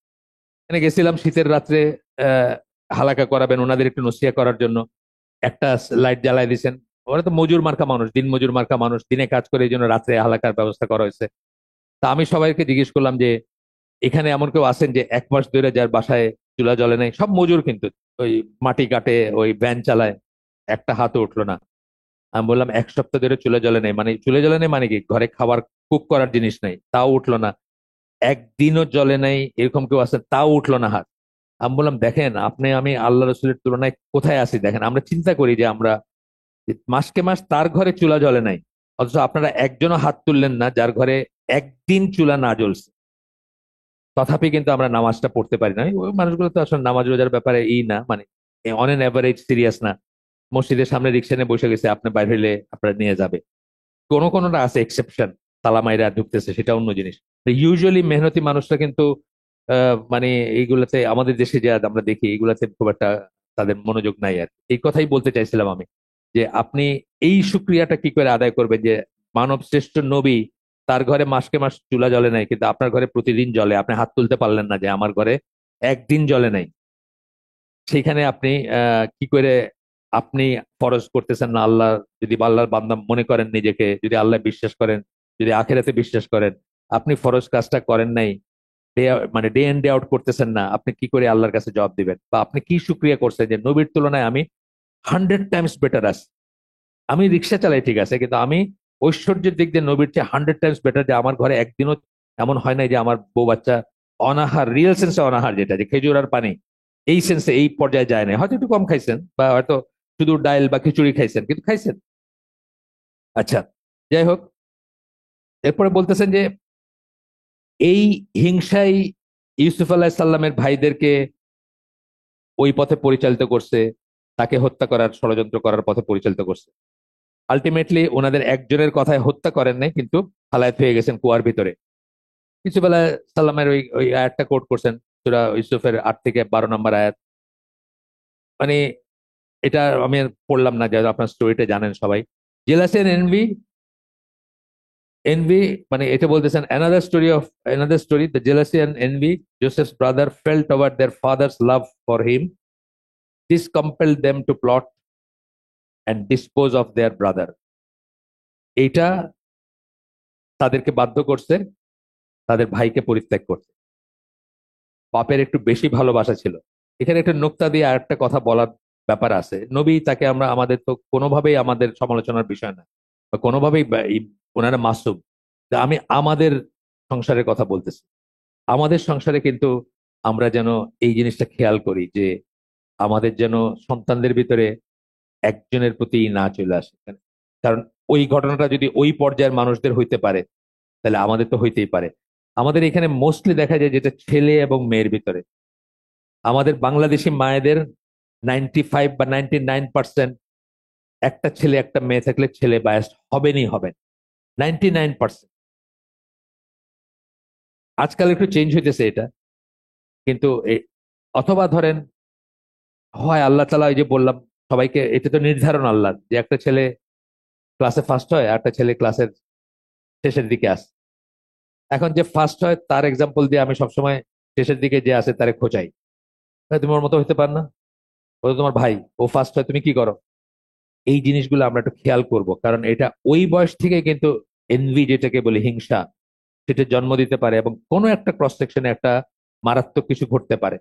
এখানে গেছিলাম শীতের রাত্রে, আহ হালাকা করাবেন ওনাদের একটু নসিয়া করার জন্য, একটা লাইট জ্বালায় দিয়েছেন। ওরা তো মজুর মার্কা মানুষ, দিন মজুর মার্কা মানুষ, দিনে কাজ করে, এই জন্য রাত্রে হালাকার ব্যবস্থা করা হয়েছে। তা আমি সবাইকে জিজ্ঞেস করলাম যে এখানে এমন কেউ আছেন যে 1 মাস ধরে যার বাসায় চুলা জ্বলে নাই? সব মজুর কিন্তু, ওই মাটি কাটে, ওই ভ্যান চালায়, একটা হাতও উঠলো না। আমি বললাম 1 সপ্তাহ ধরে চুলা জ্বলে নেই, মানে চুলা জ্বলে নেই মানে কি, ঘরে খাবার কুক করার জিনিস নাই, তাও উঠলো না। একদিনও জ্বলে নাই এরকম কেউ আছে, তাও উঠলো না হাত। আমি বললাম দেখেন আপনি আমি আল্লাহ রসুলের তুলনায় কোথায় আছি দেখেন। আমরা চিন্তা করি যে আমরা মাসকে মাস তার ঘরে চুলা জ্বলে নাই, অথচ আপনারা একজনও হাত তুললেন না যার ঘরে একদিন চুলা না জ্বলছে। তথাপি কিন্তু আমরা নামাজটা পড়তে পারি না। ওই মানুষগুলো তো আসলে নামাজ রোজার ব্যাপারে না, মানে অন এন অ্যাভারেজ সিরিয়াস না। মসজিদের সামনে রিক্সা নিয়ে বসে গেছে, আপনি বাইরে হলে আপনার নিয়ে যাবে। কোনোটা আছে এক্সেপশন, তালামাইরা ঢুকতেছে সেটা অন্য জিনিস। ইউজুয়ালি মেহনতি মানুষরা কিন্তু মানে এইগুলাতে আমাদের দেশে যে আমরা দেখি এগুলাতে খুব একটা তাদের মনোযোগ নাই। আর এই কথাই বলতে চাইছিলাম আমি, যে আপনি এই সুক্রিয়াটা কি করে আদায় করবেন যে মানব শ্রেষ্ঠ নবী, তার ঘরে মাসকে মাস চুলা জ্বলে নাই কিন্তু আপনার ঘরে প্রতিদিন জ্বলে। আপনি হাত তুলতে পারলেন না যে আমার ঘরে একদিন জ্বলে নাই। সেইখানে আপনি কি করে আপনি ফরজ করতেছেন না আল্লাহ, যদি আল্লাহর বান্দা মনে করেন নিজেকে, যদি আল্লাহ বিশ্বাস করেন, যদি আখেরাতে বিশ্বাস করেন, আপনি ফরজ কাজটা করেন নাই, মানে ডে এন্ড ডে আউট করতেছেন না, আপনি কি করে আল্লাহর কাছে জবাব দিবেন? বা আপনি কি শুক্রিয়া করছেন যে নবীর তুলনায় আমি 100 টাইমস বেটার আছি। আমি রিক্সা চালাই ঠিক আছে, কিন্তু আমি ঐশ্বর্যের দিক দিয়ে নবীর চেয়ে 100 টাইমস বেটার, যে আমার ঘরে একদিনও এমন হয় নাই যে আমার বউ বাচ্চা অনাহার, রিয়েল সেন্সে অনাহার, যেটা যে খেজুর আর পানি, এই সেন্সে এই পর্যায়ে যায় না। হয়তো একটু কম খাইছেন বা হয়তো শুধু ডাইল বা খিচুড়ি খাইছেন, কিন্তু খাইছেন। আচ্ছা, যাই হোক, এরপরে বলতেছেন যে এই হিংসাই ইউসুফ আলাহিসাল্লামের ভাইদেরকে ওই পথে পরিচালিত করছে, তাকে হত্যা করার ষড়যন্ত্র করার পথে পরিচালিত করছে। আলটিমেটলি ওনাদের একজনের কথায় হত্যা করেন নাই, কিন্তু ফালায়াত হয়ে গেছেন কুয়ার ভিতরে। কিছু বেলা সাল্লামের ওই ওই আয়াতটা কোট করছেন, সূরা ইউসুফের 8 থেকে 12 নম্বর আয়াত। মানে এটা আমি আর পড়লাম না, যারা আপনার স্টোরিটা জানেন সবাই। জেলাসি এন্ড এনভি, এনভি মানে এটা বলতেছেন another story, the jealousy and envy Joseph's brother felt over their father's love for him. This compelled them to plot and dispose of their brother. এইটা তাদেরকে বাধ্য করছে তাদের ভাইকে পরিত্যাগ করতে। বাপের একটু বেশি ভালোবাসা ছিল। এখানে একটা নোক্তা দিয়ে আরেকটা কথা বলার ব্যাপার আছে। নবী তাকে আমরা, আমাদের তো কোনোভাবেই আমাদের সমালোচনার বিষয় না, বা কোনোভাবেই ওনারা মাসুম। তা আমি আমাদের সংসারের কথা বলতেছি। আমাদের সংসারে কিন্তু আমরা যেন এই জিনিসটা খেয়াল করি যে আমাদের যেন সন্তানদের ভিতরে একজনের প্রতি না চলে আসে। কারণ ওই ঘটনাটা যদি ওই পর্যায়ের মানুষদের হইতে পারে, তাহলে আমাদের তো হইতেই পারে। আমাদের এখানে মোস্টলি দেখা যায় যেটা ছেলে এবং মেয়ের ভিতরে, আমাদের বাংলাদেশি মায়েদের 95 বা 99% একটা ছেলে একটা মেয়ে থাকলে ছেলে বায়াস হবেনই হবেন, 99%। আজকাল একটু চেঞ্জ হইতেছে এটা, কিন্তু অথবা ধরেন হয় আল্লাহ তালা, ওই যে বললাম সবাইকে, এটা তো নির্ধারণ আল্লাহ যে একটা ছেলে ক্লাসে ফার্স্ট হয় আর একটা ছেলে ক্লাসের শেষের দিকে আসে। এখন যে ফার্স্ট হয় তার এক্সাম্পল দিয়ে আমি সবসময় শেষের দিকে যে আছে তারে খোঁচাই, তুমি ওর মতো হইতে পার না, ও তো তোমার ভাই, ও ফার্স্ট হয় তুমি কি করো? এই জিনিসগুলো আমরা একটু খেয়াল করব, কারণ এটা ওই বয়স থেকে কিন্তু এনভি যেটাকে বলি হিংসা, সেটা জন্ম দিতে পারে এবং কোনো একটা ক্রস সেকশনে একটা মারাত্মক কিছু ঘটতে পারে।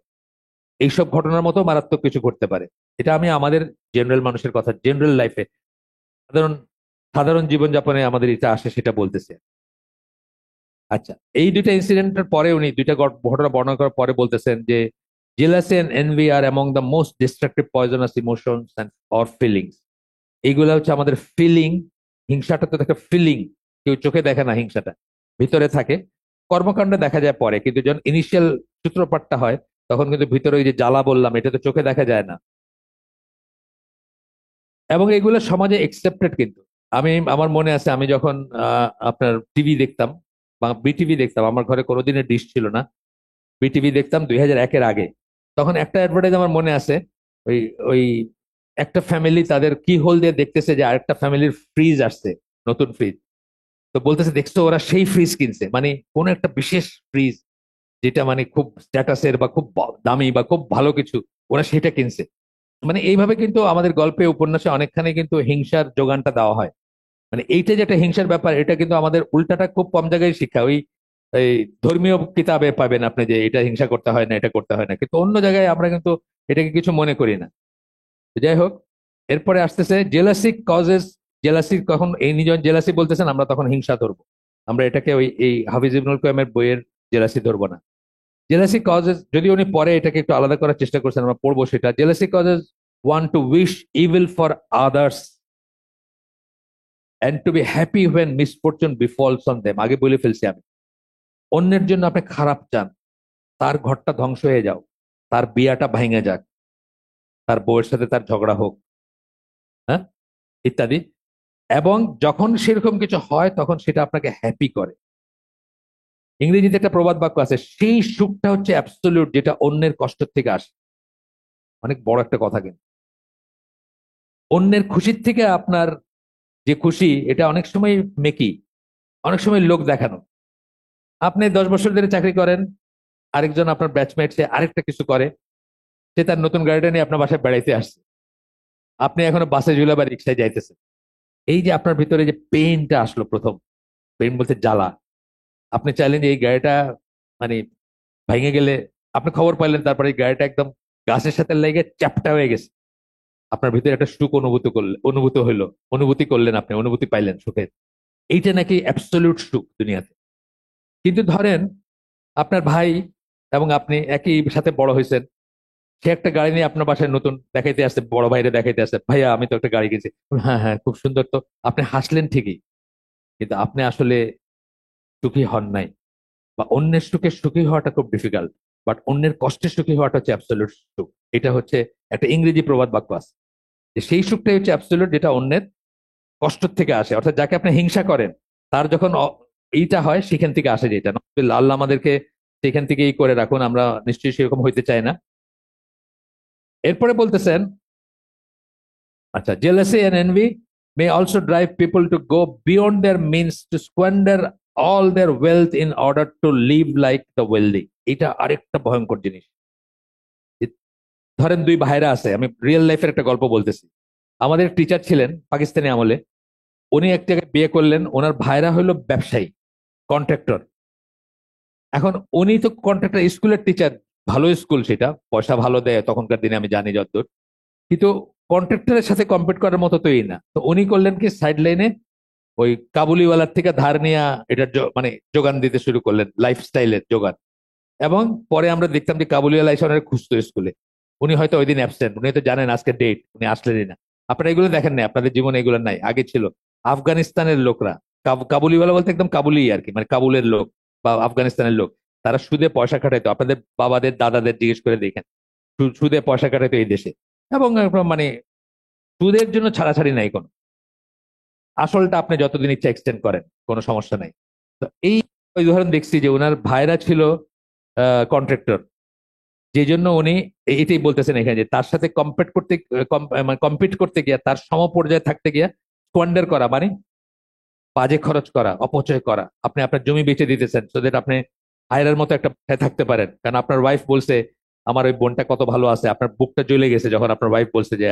এইসব ঘটনার মতো মারাত্মক কিছু ঘটতে পারে। এটা আমি আমাদের জেনারেল মানুষের কথা, জেনারেল লাইফে, সাধারণ সাধারণ জীবনযাপনে আমাদের এটা আসে সেটা বলতেছে। আচ্ছা, এই দুইটা ইনসিডেন্টের পরে উনি দুইটা ঘটনা বর্ণনা করার পরে বলতেছেন যে jealousy and envy are among the most destructive poisonous emotions and or feelings. এইগুলা হচ্ছে আমাদের ফিলিং। হিংসাটা তো একটা ফিলিং, কেউ চোখে দেখে না, হিংসাটা ভিতরে থাকে, কর্মকাণ্ডে দেখা যায় পরে, কিন্তু যখন ইনিশিয়াল সূত্রপাতটা হয় তখন কিন্তু ভিতরে ওই যে জ্বালা বললাম, এটা তো চোখে দেখা যায় না। এবং এগুলো সমাজে একসেপ্টেড কিন্তু। আমার মনে আছে আমি যখন আপনার টিভি দেখতাম বা বিটিভি দেখতাম, আমার ঘরে কোনোদিনের ডিশ ছিল না, বিটিভি দেখতাম 2001-এর আগে। তখন একটা অ্যাডভার্টাইজ আমার মনে আছে, ওই ওই একটা ফ্যামিলি তাদের কি হোল দিয়ে দেখতেছে যে আরেকটা ফ্যামিলির ফ্রিজ আসছে, নতুন ফ্রিজ। তো বলতেছে দেখছো ওরা সেই ফ্রিজ কিনছে, মানে কোন একটা বিশেষ ফ্রিজ, যেটা মানে খুব স্ট্যাটাসের বা খুব দামি বা খুব ভালো কিছু, ওরা সেটা কিনছে। মানে এইভাবে কিন্তু আমাদের গল্পে উপন্যাসে অনেকখানি কিন্তু হিংসার যোগানটা দেওয়া হয়। মানে এইটা যে একটা হিংসার ব্যাপার, এটা কিন্তু আমাদের উল্টাটা খুব কম জায়গায় শিক্ষা। ওই এই ধর্মীয় কিতাবে পাবেন আপনি যে এটা হিংসা করতে হয় না, এটা করতে হয় না, কিন্তু অন্য জায়গায় আমরা কিন্তু এটাকে কিছু মনে করি না। তো যাই হোক, এরপরে আসতেছে জেলাসি কজেস জেলাসি কখন এই নিজন জেলাসি বলতেছেন, আমরা তখন হিংসা ধরবো। আমরা এটাকে ওই এই হাফিজ ইবনুল কাইমের বইয়ের জেলাসি ধরবো না। জেলাসি কজেস, যদি উনি পরে এটাকে একটু আলাদা করার চেষ্টা করছেন, আমরা পড়বো সেটা। Jealousy causes one to wish evil for others and to be happy when misfortune befalls on them. আগে বলে ফেলছি আমি, অন্যের জন্য আপনি খারাপ চান, তার ঘরটা ধ্বংস হয়ে যাও, তার বিয়াটা ভেঙে যাক, তার বউয়ের সাথে তার ঝগড়া হোক, হ্যাঁ, ইত্যাদি। এবং যখন সেরকম কিছু হয় তখন সেটা আপনাকে হ্যাপি করে। ইংরেজিতে একটা প্রবাদ বাক্য আছে, সেই সুখটা হচ্ছে অ্যাবসলিউট, যেটা অন্যের কষ্ট থেকে আসে। অনেক বড় একটা কথা, কিন্তু অন্যের খুশির থেকে আপনার যে খুশি, এটা অনেক সময় মেকি, অনেক সময় লোক দেখানো। আপনি 10 বছর ধরে চাকরি করেন, আরেকজন আপনার ব্যাচমেট সে আরেকটা কিছু করে, সে তার নতুন গাড়িটা নিয়ে আপনার বাসায় বেড়াইতে আসছে, আপনি এখনো বাসে ঝুলে বা রিক্সায় যাইতেছেন। এই যে আপনার ভিতরে যে পেইনটা আসলো, প্রথম পেইন বলতে জ্বালা, আপনি চাইলেন যে এই গাড়িটা মানে ভেঙে গেলে, আপনি খবর পাইলেন, তারপরে এই গাড়িটা একদম গাছের সাথে লেগে চ্যাপ্টা হয়ে গেছে, আপনার ভিতরে একটা সুখ অনুভূত হইলো, অনুভূতি করলেন, আপনি অনুভূতি পাইলেন সুখের। এইটা নাকি অ্যাবসলিউট সুখ দুনিয়াতে। কিন্তু ধরেন আপনার ভাই এবং আপনি একই সাথে বড় হয়েছেন, সে একটা গাড়ি নিয়ে আপনার বাসায় নতুন দেখাইতে আসছে, বড় ভাইরে দেখাইতে আসছে, ভাইয়া আমি তো একটা গাড়ি কিনছি। হ্যাঁ হ্যাঁ, খুব সুন্দর তো। আপনি হাসলেন ঠিকই, কিন্তু আপনি আসলে সুখী হন নাই। বা অন্যের সুখে সুখী হওয়াটা খুব ডিফিকাল্ট, বাট অন্যের কষ্টে সুখী হওয়াটা হচ্ছে অ্যাবসলিউট সুখ। এটা হচ্ছে একটা ইংরেজি প্রবাদ বাক্য আছে, যে সেই সুখটাই হচ্ছে অ্যাবসলিউট, যেটা অন্যের কষ্ট থেকে আসে। অর্থাৎ যাকে আপনি হিংসা করেন, তার যখন এইটা হয়, সেখান থেকে আসে যেটা। আল্লাহ আমাদেরকে সেখান থেকেই করে রাখুন, আমরা নিশ্চয়ই সেরকম হইতে চাই না। এরপরে বলতেছেন, আচ্ছা, jealousy and envy may also drive people to go beyond their means to squander all their wealth in order to live like the wealthy. এটা আরেকটা ভয়ঙ্কর জিনিস। ধরেন দুই ভাইরা আছে, আমি রিয়েল লাইফের একটা গল্প বলতেছি। আমাদের টিচার ছিলেন পাকিস্তানি আমলে, উনি এক জায়গায় বিয়ে করলেন, ওনার ভাইরা হলো ব্যবসায়ী, কন্ট্রাক্টর। এখন উনি তো কন্ট্রাক্টর, স্কুলের টিচার, ভালো স্কুল, সেটা পয়সা ভালো দেয় তখনকার দিনে, আমি জানি যতদূর। কিন্তু কন্ট্রাক্টরের সাথে কম্পিট করার মতো তো এই না। তো উনি করলেন কি, সাইড লাইনে ওই কাবুলিওয়ালার থেকে ধার নিয়ে এটার মানে যোগান দিতে শুরু করলেন, লাইফস্টাইলের যোগান। এবং পরে আমরা দেখতাম যে কাবুলিওয়ালা এসে ওনার খুঁজতো স্কুলে। উনি হয়তো ওই দিন অ্যাবসেন্ট, উনি তো জানেন আজকে ডেট, উনি আসলেনই না। আপনারা এগুলো দেখেন না, আপনাদের জীবনে এগুলো নাই, আগে ছিল। আফগানিস্তানের লোকরা, কাবুলিওয়ালা বলতে একদম কাবুলি আর কি, মানে কাবুলের লোক বা আফগানিস্তানের লোক, তারা সুদে পয়সা খাটাইতো। আপনাদের বাবাদের দাদাদের জিজ্ঞেস করে দেখেন, সুদে পয়সা কাটাইতো এই দেশে। এবং মানে সুদের জন্য ছাড়াছাড়ি নাই কোনো, আসলটা আপনি যতদিন ইচ্ছা এক্সটেন্ড করেন, কোনো সমস্যা নাই। তো এই উদাহরণ দেখছি যে ওনার ভাইরা ছিল কন্ট্রাক্টর, যে জন্য উনি এটাই বলতেছেন এখানে, যে তার সাথে কম্পিট করতে, মানে কম্পিট করতে গিয়া, তার সমপর্যায়ে থাকতে গিয়া স্কোয়ান্ডার করা, মানে বাজে খরচ করা, অপচয় করা। আপনি আপনার জমি বেচে দিতেছেন সো দ্যাট আপনি আয়রার মতো একটা বাসায় থাকতে পারেন, কারণ আপনার ওয়াইফ বলছে আমার ওই বোনটা কত ভালো আছে। আপনার বুকটা জ্বলে গেছে যখন আপনার ওয়াইফ বলছে যে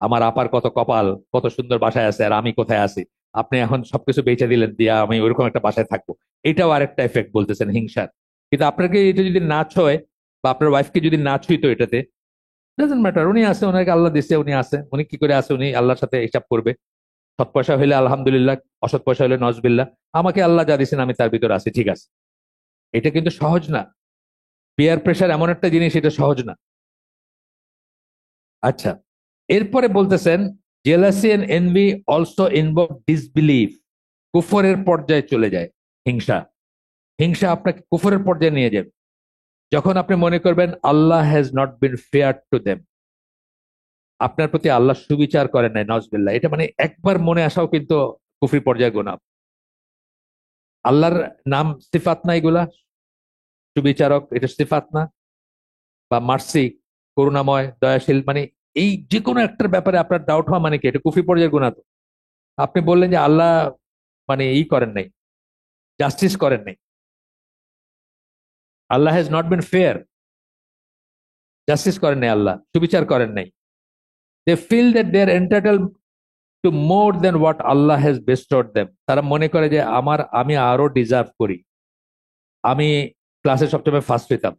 আমার আপার কত কপাল, কত সুন্দর বাসায় আছে, আর আমি কোথায় আছি। আপনি এখন সবকিছু বেচে দিলেন, দিয়া আমি ওইরকম একটা বাসায় থাকবো। এটাও আরেকটা এফেক্ট বলতেছেন হিংসার। কিন্তু আপনাকে এটা যদি না ছয়, বা আপনার ওয়াইফকে যদি না ছুঁইতো এটাতে, ডাজন্ট ম্যাটার, উনি আছে, ওনাকে আল্লাহ দিচ্ছে, উনি আছে, উনি কি করে আছে, উনি আল্লাহর সাথে হিসাব করবে। সৎ পয়সা হইলে আলহামদুলিল্লাহ, অসৎ পয়সা হইলে নজবিল্লাহ। আমাকে আল্লাহ যা দিচ্ছেন আমি তার ভিতরে আছি, ঠিক আছে। এটা কিন্তু সহজ না। পিয়ার প্রেশার এমন একটা জিনিস, এটা সহজ না। আচ্ছা, এরপরে বলতেছেন, jealousy and envy also involve disbelief. কুফরের পর্যায়ে চলে যায় হিংসা। হিংসা আপনাকে কুফরের পর্যায়ে নিয়ে যাবে যখন আপনি মনে করবেন Allah has not been fair to them, আপনার প্রতি আল্লাহ সুবিচার করেন নাই, নজবিল্লাহ। এটা মানে একবার মনে আসাও কিন্তু কুফরি পর্যায়ে গোনা। আল্লাহর নাম সিফাত না এগুলা, সুবিচারক, এটা সিফাত না? বা মার্সি, করুণাময়, দয়াশীল, মানে এই যে কোনো একটার ব্যাপারে আপনার ডাউট হওয়া মানে কি, এটা কুফরি পর্যায়ের গুণা তো। আপনি বললেন যে আল্লাহ মানে করেন নাই, জাস্টিস করেন নাই, Allah has not been fair, justice করেন নাই, আল্লাহ সুবিচার করেন নাই। They feel that they are entitled to more than what Allah has bestowed them. তারা মনে করে যে আমি আরো ডিজার্ভ করি, আমি ক্লাসে সবসময় ফার্স্ট হইতাম,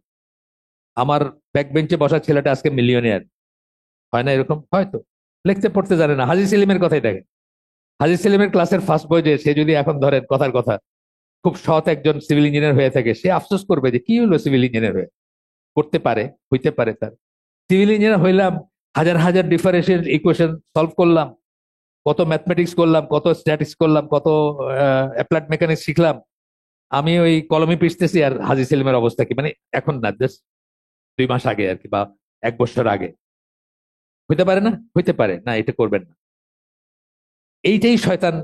আমার ব্যাক বেঞ্চে বসা ছেলেটা আজকে মিলিয়নিয়ার। হয় না এরকম? হয়তো লিখতে পড়তে জানে না, হাজি সেলিমের কথাই দেখেন। হাজি সেলিমের ক্লাসের ফার্স্ট বয় যে সে যদি এখন ধরেন কথার কথা খুব সৎ একজন সিভিল ইঞ্জিনিয়ার হয়ে থাকে, সে আফসোস করবে যে কি হলো সিভিল ইঞ্জিনিয়ার হয়ে। করতে পারে, হইতে পারে তার। সিভিল ইঞ্জিনিয়ার হইলাম, হাজার হাজার ডিফারেন্সিয়াল ইকুয়েশন সলভ করলাম, কত ম্যাথমেটিক্স করলাম, কত স্ট্যাটিক্স করলাম, কত অ্যাপ্লাইড মেকানিক্স শিখলাম। আমি ওই কলমে পিষতেছি, আর হাজি সেলিমের অবস্থা কি, মানে এখন না, জাস্ট 2 মাস আগে আর কি, বা 1 বছর আগে। হইতে পারে না, হইতে পারে না, এটা করবেন না। এইটাই শয়তান।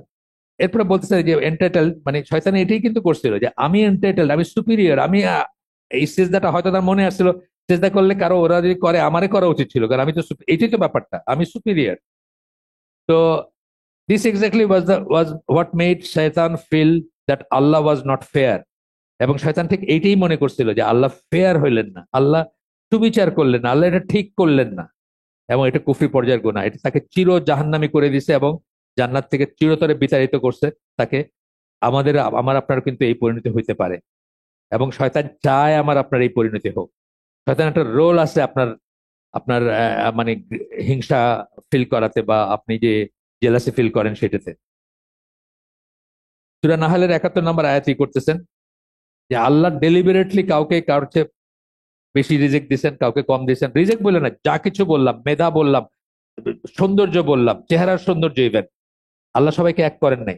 এরপরে বলতেছে যে এন্টাইটেল, মানে শয়তান এটাই কিন্তু করছিল যে আমি এন্টাইটেল, আমি সুপিরিয়র, আমি এই সেজদাটা হয়তো তার মনে আসছিল, সেজদা করলে কারো ওরা যদি করে আমারে করা উচিত ছিল, কারণ আমি তো এইটাই তো ব্যাপারটা, আমি সুপিরিয়র। তো this exactly was what made Shaitan feel that Allah was not fair. এবং শয়তান ঠিক এইটাই মনে করছিল যে আল্লাহ ফেয়ার হইলেন না, আল্লাহ সুবিচার করলেন না, আল্লাহ এটা ঠিক করলেন না। এবং এটা কুফরি পর্যায়ের গুনাহ, এটা তাকে চির জাহান্নামী করে দিছে এবং জান্নাত থেকে চিরতরে বিতাড়িত করছে তাকে। আমার আপনার কিন্তু এই পরিণতি হইতে পারে, এবং শয়তান চায় আমার আপনার এই পরিণতি হোক। শয়তান একটা রোল আছে আপনার, আপনার মানে হিংসা ফিল করাতে, বা আপনি যে জেলাসি ফিল করেন সেটাতে। সূরা নাহলের 71 নম্বর আয়াতই করতেছেন যে আল্লাহ ডেলিবারেটলি কাউকে কারোর চেয়ে বেশি রিজেক্ট দিচ্ছেন, কাউকে কম দিচ্ছেন। রিজেক্ট বলে না, যা কিছু বললাম, মেধা বললাম, সৌন্দর্য বললাম, চেহারার সৌন্দর্য ইভেন, আল্লাহ সবাইকে এক করেন নাই।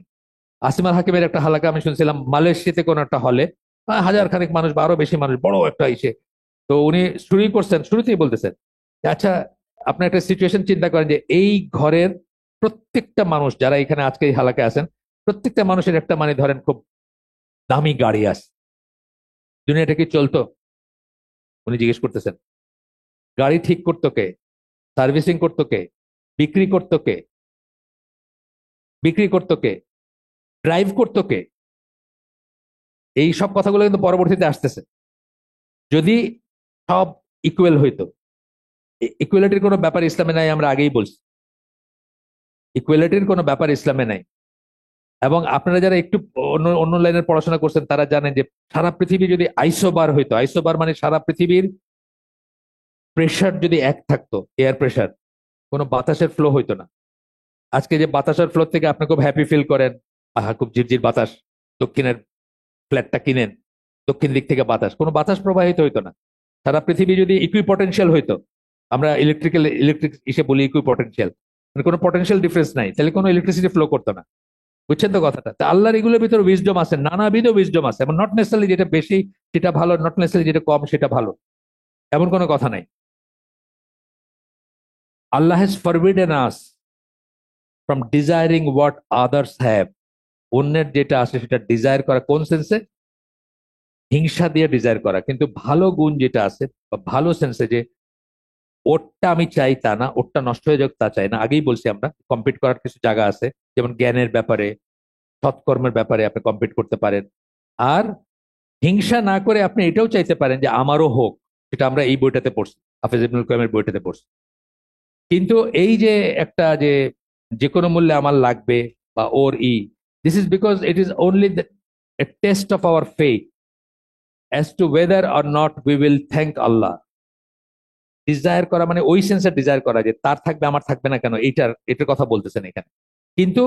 আসিম আল হাকিমের একটা হালাকা আমি শুনছিলাম মালয়েশিয়াতে কোন একটা হলে, হাজার খানেক মানুষ বা আরো বেশি মানুষ, বড় একটা ইসে। তো উনি শুরুই করছেন, শুরুতেই বলতেছেন যে, আচ্ছা আপনি একটা সিচুয়েশন চিন্তা করেন যে এই ঘরের প্রত্যেকটা মানুষ যারা এখানে আজকে এই হালাকায় আছেন, প্রত্যেকটা মানুষের একটা মানে ধরেন খুব দামি গাড়ি আছে। দুনিয়াটা কি চলতো? উনি জিজ্ঞেস করতেছেন, গাড়ি ঠিক করতো কে? সার্ভিসিং করতো কে? বিক্রি করতো কে? বিক্রি করতো কে? ড্রাইভ করতো কে? এই সব কথাগুলো কিন্তু পরবর্তীতে আসতেছে। যদি সব ইকুয়াল হইতো, ইকুয়ালিটির কোনো ব্যাপার ইসলামে নাই, আমরা আগেই বলছি, ইকুয়ালিটির কোনো ব্যাপার ইসলামে নাই। এবং আপনারা যারা একটু অন্য অন্য লাইনের পড়াশোনা করছেন তারা জানেন যে সারা পৃথিবী যদি আইসোবার হইতো, আইসোবার মানে সারা পৃথিবীর প্রেশার যদি এক থাকতো, এয়ার প্রেশার, কোনো বাতাসের ফ্লো হইতো না। আজকে যে বাতাসের ফ্লো থেকে আপনি খুব হ্যাপি ফিল করেন, আহা খুব ঝিরঝির বাতাস, দক্ষিণের ফ্ল্যাটটা কিনেন, দক্ষিণ দিক থেকে বাতাস, কোনো বাতাস প্রবাহিত হইতো না। সারা পৃথিবী যদি ইকুইপটেনশিয়াল হইতো, আমরা ইলেকট্রিক ইসে বলি ইকুইপটেনশিয়াল, মানে কোনো পটেনশিয়াল ডিফারেন্স নাই, তাহলে কোনো ইলেকট্রিসিটি ফ্লো করতো না। বুঝছেন তো কথাটা? তা আল্লাহর এগুলোর ভিতরে উইজডম আছে, নানাবিধ উইজডম আছে, এবং নট নেসেসারি যেটা বেশি সেটা ভালো, নট নেসেসারি যেটা কম সেটা ভালো, এমন কোনো কথা নাই। Allah has forbidden us from desiring what others have. অন্যের যেটা আছে সেটা ডিজায়ার করা, কোন সেন্সে? হিংসা দিয়ে ডিজায়ার করা। কিন্তু ভালো গুণ যেটা আছে, বা ভালো সেন্সে, যে ওরটা আমি চাই তা না, ওরটা নষ্ট হয়ে যাক তা চাই না। আগেই বলছি আমরা কম্পিট করার কিছু জায়গা আছে, যেমন জ্ঞানের ব্যাপারে, সৎকর্মের ব্যাপারে আপনি কম্পিট করতে পারেন। আর হিংসা না করে আপনি এটাও চাইতে পারেন যে আমারও হোক, সেটা আমরা এই বইটাতে পড়ছি, হাফেজ ইবনুল কাইমের বইটাতে পড়ছি। কিন্তু এই যে একটা যে যে কোনো মূল্যে আমার লাগবে, বা or this is because it is only a test of our faith as to whether or not we will thank Allah. Desire করা মানে ওই সেন্সে ডিজায়ার করা যে তার থাকবে আমার থাকবে না কেন, এটার কথা বলতেছেন এখানে। কিন্তু